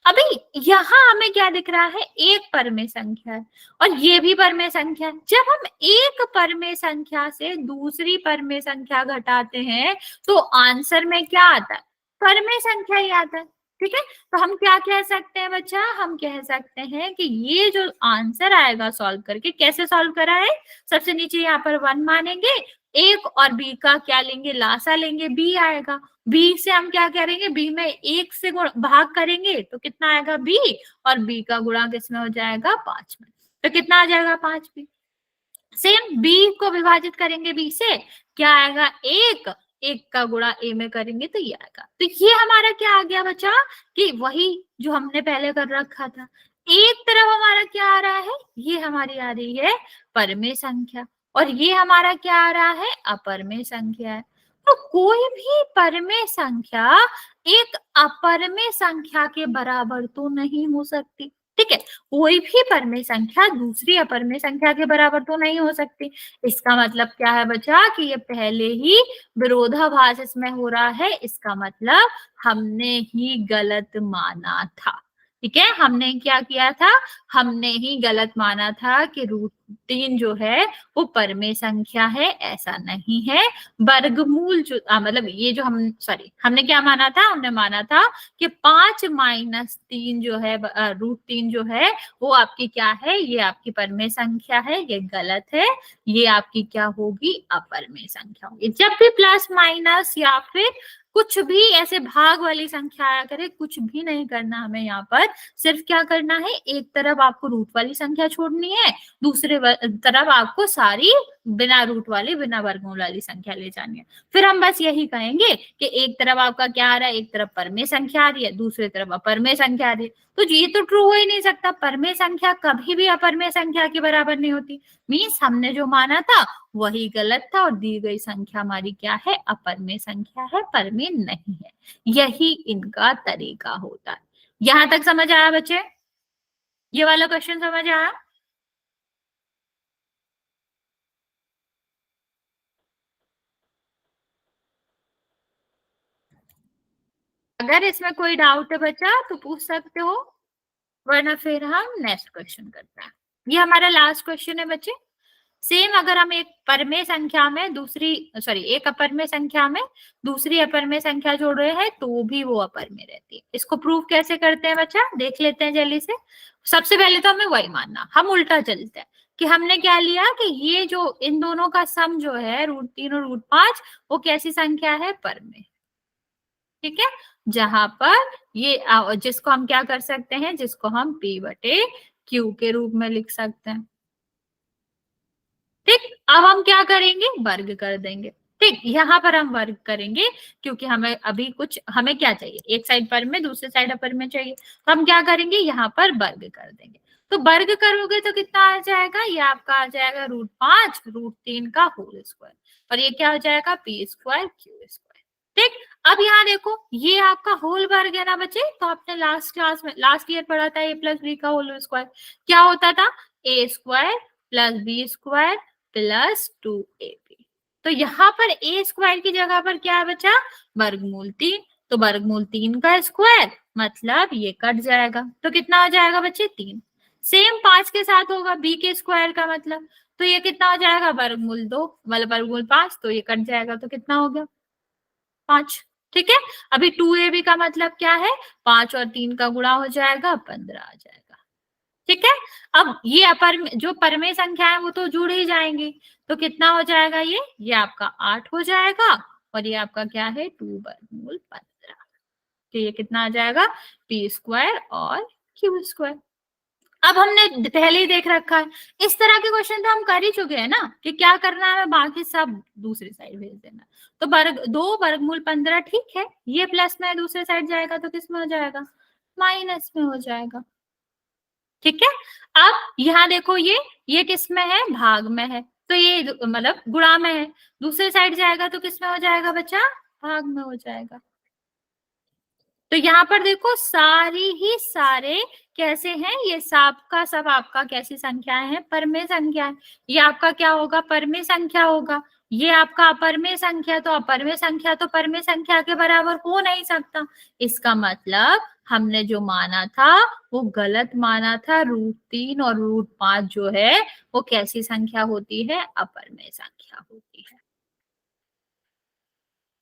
अभी यहाँ हमें क्या दिख रहा है, एक परमेय संख्या है और ये भी परमेय संख्या है। जब हम एक परमेय संख्या से दूसरी परमेय संख्या घटाते हैं तो आंसर में क्या आता है, परमेय संख्या ही आता है, ठीक है। तो हम क्या कह सकते हैं बच्चा, हम कह सकते हैं कि ये जो आंसर आएगा सॉल्व करके, कैसे सॉल्व करा है, सबसे नीचे यहाँ पर 1 मानेंगे, एक और बी का क्या लेंगे, लासा लेंगे, बी आएगा। बी से हम क्या करेंगे, बी में 1 से भाग करेंगे तो कितना आएगा बी, और बी का गुणा किसमें हो जाएगा, 5 में, तो कितना आ जाएगा 5 बी। सेम बी को विभाजित करेंगे बी से, क्या आएगा 1, 1 का गुणा ए में करेंगे तो ये आएगा। तो ये हमारा क्या आ गया बच्चा, कि वही जो हमने पहले कर रखा था। एक तरफ हमारा क्या आ रहा है, ये हमारी आ रही है परमेय संख्या, और ये हमारा क्या आ रहा है, अपरमेय संख्या है। तो कोई भी परमेय संख्या एक अपरमेय संख्या के बराबर तो नहीं हो सकती, ठीक है। कोई भी परमेय संख्या दूसरी अपरमेय संख्या के बराबर तो नहीं हो सकती। इसका मतलब क्या है बच्चा, कि ये पहले ही विरोधाभास इसमें हो रहा है, इसका मतलब हमने ही गलत माना था, ठीक है। हमने क्या किया था, हमने ही गलत माना था कि √3 जो है वो परमेय संख्या है, ऐसा नहीं है। वर्गमूल जो मतलब ये जो हमने क्या माना था, हमने माना था कि 5 - 3 जो है, √3 जो है वो आपकी क्या है, ये आपकी परमेय संख्या है, ये गलत है। ये आपकी क्या होगी, अपरमेय संख्या होगी। जब भी प्लस माइनस या फिर कुछ भी ऐसे भाग वाली संख्या आया करे, कुछ भी नहीं करना हमें यहाँ पर, सिर्फ क्या करना है, एक तरफ आपको रूट वाली संख्या छोड़नी है, दूसरे तरफ आपको सारी बिना रूट वाली, बिना वर्गमूल वाली संख्या ले जानी है। फिर हम बस यही कहेंगे कि एक तरफ आपका क्या आ रहा है, एक तरफ परमेय संख्या आ रही है, दूसरी तरफ अपरमेय संख्या आ रही है, तो ये तो ट्रू हो ही नहीं सकता। परमेय संख्या कभी भी अपरमेय संख्या के बराबर नहीं होती। मीन्स हमने जो माना था वही गलत था, और दी गई संख्या हमारी क्या है, अपरमेय संख्या है, परमेय नहीं है। यही इनका तरीका होता है। यहां तक समझ आया बच्चे, ये वाला क्वेश्चन समझ आया? अगर इसमें कोई डाउट है बच्चा तो पूछ सकते हो, वरना फिर हम नेक्स्ट क्वेश्चन करते हैं। ये हमारा लास्ट क्वेश्चन है बच्चे। सेम अगर हम एक परमेय संख्या में एक अपरमेय संख्या में दूसरी अपरमेय संख्या जोड़ रहे हैं तो भी वो अपरमेय रहती है। इसको प्रूव कैसे करते हैं बच्चा, देख लेते हैं जल्दी से। सबसे पहले तो हमें वही मानना, हम उल्टा चलते हैं कि हमने क्या लिया कि ये जो इन दोनों का सम जो है √3 और √5 वो कैसी संख्या है, परमेय। ठीक है, जहां पर ये जिसको हम क्या कर सकते हैं, जिसको हम P/Q के रूप में लिख सकते हैं। ठीक, अब हम क्या करेंगे, वर्ग कर देंगे। ठीक, यहाँ पर हम वर्ग करेंगे क्योंकि हमें अभी हमें क्या चाहिए, एक साइड पर में दूसरे साइड अपर में चाहिए, तो हम क्या करेंगे, यहाँ पर वर्ग कर देंगे। तो वर्ग करोगे तो कितना आ जाएगा, ये आपका आ जाएगा √5 √3 का होल स्क्वायर, और ये क्या हो जाएगा P² Q²। ठीक, अब यहाँ देखो ये आपका होल वर्ग है ना बच्चे, तो आपने लास्ट क्लास में लास्ट ईयर पढ़ा था a+b का होल स्क्वायर क्या होता था, a² + b² + 2ab। तो यहाँ पर a² की जगह पर क्या है बच्चा, √3, तो √3 का स्क्वायर मतलब ये कट जाएगा, तो कितना हो जाएगा बच्चे 3। सेम 5 के साथ होगा b के स्क्वायर का मतलब, तो ये कितना हो जाएगा √2 मतलब √5, तो ये कट जाएगा, तो कितना हो गया 5। ठीक है, अभी 2ab का मतलब क्या है, 5 और 3 का गुणा हो जाएगा 15 आ जाएगा। ठीक है, अब ये जो परमेय संख्या है वो तो जुड़ ही जाएंगी, तो कितना हो जाएगा, ये आपका 8 हो जाएगा, और ये आपका क्या है 2/15। तो ये कितना आ जाएगा P² और Q²। अब हमने पहले ही देख रखा है, इस तरह के क्वेश्चन तो हम कर ही चुके हैं ना, कि क्या करना है, बाकी सब दूसरी साइड भेज देना। तो 2/15 ठीक है, ये प्लस में दूसरे साइड जाएगा तो किस में हो जाएगा, माइनस में हो जाएगा। ठीक है, अब यहाँ देखो ये किस में है, भाग में है, तो ये मतलब गुणा में है, दूसरे साइड जाएगा तो किस में हो जाएगा बच्चा, भाग में हो जाएगा। तो यहाँ पर देखो सारे कैसे हैं, ये सब का सब आपका कैसी संख्याएं हैं, परमेय संख्या है। ये आपका क्या होगा, परमेय संख्या होगा, ये आपका अपरमेय संख्या, तो अपरमेय संख्या तो परमेय संख्या के बराबर हो नहीं सकता। इसका मतलब हमने जो माना था वो गलत माना था, √3 और √5 जो है वो कैसी संख्या होती है, अपरमेय संख्या होती है।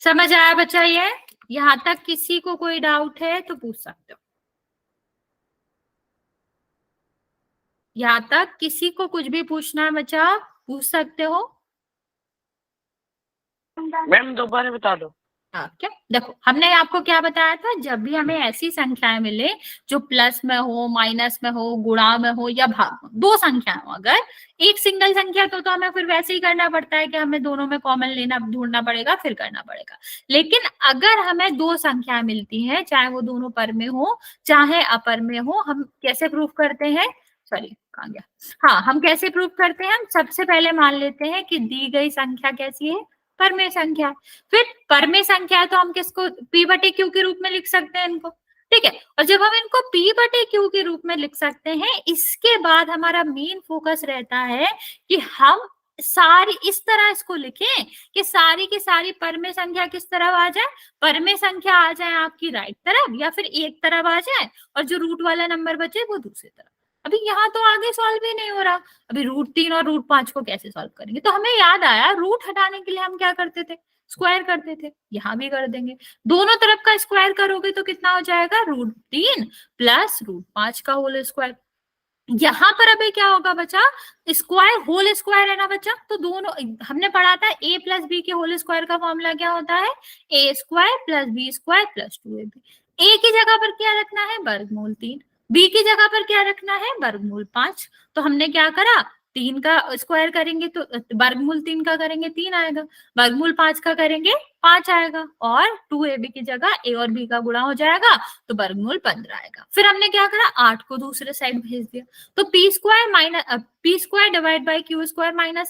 समझ आया बच्चा, ये यहाँ तक किसी को कोई डाउट है तो पूछ सकते हो, यहाँ तक किसी को कुछ भी पूछना है बच्चा पूछ सकते हो। मैम दोबारा बता दो। क्या देखो, हमने आपको क्या बताया था, जब भी हमें ऐसी संख्याएं मिले जो प्लस में हो, माइनस में हो, गुणा में हो या भाग में, दो संख्या हो, अगर एक सिंगल संख्या तो हमें फिर वैसे ही करना पड़ता है कि हमें दोनों में कॉमन लेना ढूंढना पड़ेगा, फिर करना पड़ेगा। लेकिन अगर हमें दो संख्या मिलती है, चाहे वो दोनों पर में हो चाहे अपर में हो, हम कैसे प्रूफ करते हैं, सॉरी कहाँ गया, हाँ हम कैसे प्रूफ करते हैं, हम सबसे पहले मान लेते हैं कि दी गई संख्या कैसी है, परमेय संख्या। फिर परमेय संख्या तो हम किसको P/Q के रूप में लिख सकते हैं इनको। ठीक है, और जब हम इनको P/Q के रूप में लिख सकते हैं, इसके बाद हमारा मेन फोकस रहता है कि हम सारी इस तरह इसको लिखें कि सारी की सारी परमेय संख्या किस तरफ आ जाए, परमेय संख्या आ जाए आपकी राइट तरफ या फिर एक तरफ आ जाए, और जो रूट वाला नंबर बचे वो दूसरी तरफ। अभी यहाँ तो आगे सॉल्व ही नहीं हो रहा, अभी √3 और √5 को कैसे सॉल्व करेंगे, तो हमें याद आया रूट हटाने के लिए हम क्या करते थे, स्क्वायर करते थे, यहाँ भी कर देंगे। दोनों तरफ का स्क्वायर करोगे तो कितना हो जाएगा, √3 + √5 का होल स्क्वायर। यहाँ पर अभी क्या होगा बच्चा, स्क्वायर होल स्क्वायर है ना बच्चा, तो दोनों हमने पढ़ा था a + b के होल स्क्वायर का फॉर्मूला क्या होता है, a² + b² + 2ab। a की जगह पर क्या रखना है, √3, b की जगह पर क्या रखना है, √5। तो हमने क्या करा, 3 का स्क्वायर करेंगे तो √3 का करेंगे 3 आएगा, √5 का करेंगे 5 आएगा, और 2ab की जगह a और b का गुणा हो जाएगा तो √15 आएगा। फिर हमने क्या करा, 8 को दूसरे साइड भेज दिया, तो P² / Q² -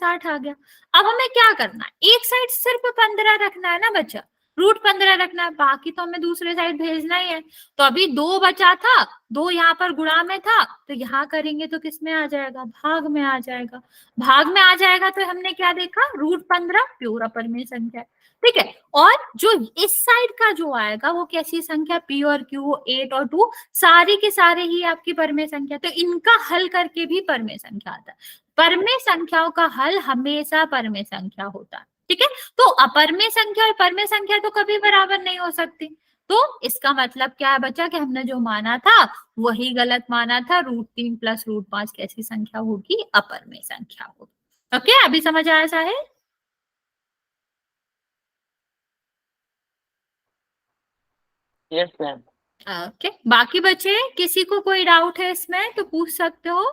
8 आ गया। अब हमें क्या करना है, एक साइड सिर्फ 15 रखना है ना बच्चा, रूट 15 रखना है, बाकी तो हमें दूसरे साइड भेजना ही है। तो अभी 2 बचा था, 2 यहाँ पर गुणा में था, तो यहाँ करेंगे तो किस में आ जाएगा, भाग में आ जाएगा। भाग में आ जाएगा तो हमने क्या देखा, रूट 15 प्योर अपरिमेय संख्या है, ठीक है। और जो इस साइड का जो आएगा वो कैसी संख्या, पी और क्यू, 8 और 2 सारी के सारे ही आपकी परमेय संख्या, तो इनका हल करके भी परमेय संख्या आता है। परमेय संख्याओं का हल हमेशा परमेय संख्या होता है, ठीक है। तो अपरमेय संख्या और परमेय संख्या तो कभी बराबर नहीं हो सकती। तो इसका मतलब क्या है बच्चा, कि हमने जो माना था वही गलत माना था। रूट 3 प्लस रूट 5 कैसी संख्या होगी, अपरमेय संख्या होगी। ओके, अभी समझ आया साहिल? Yes ma'am. ओके, बाकी बच्चे किसी को कोई डाउट है इसमें तो पूछ सकते हो,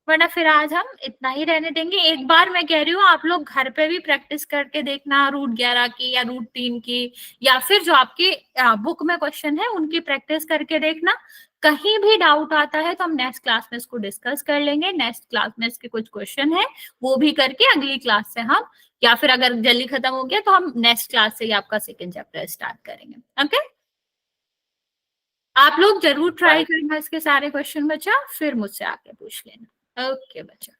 वरना फिर आज हम इतना ही रहने देंगे। एक बार मैं कह रही हूँ आप लोग घर पे भी प्रैक्टिस करके देखना, रूट 11 की या रूट 3 की, या फिर जो आपकी बुक में क्वेश्चन है उनकी प्रैक्टिस करके देखना। कहीं भी डाउट आता है तो हम नेक्स्ट क्लास में इसको डिस्कस कर लेंगे। नेक्स्ट क्लास में इसके कुछ क्वेश्चन है वो भी करके अगली क्लास से हम, या फिर अगर जल्दी खत्म हो गया तो हम नेक्स्ट क्लास से ही आपका सेकेंड चैप्टर स्टार्ट करेंगे। ओके, आप लोग जरूर ट्राई करना इसके सारे क्वेश्चन बच्चा, फिर मुझसे आके पूछ लेना। ओके बच्चा।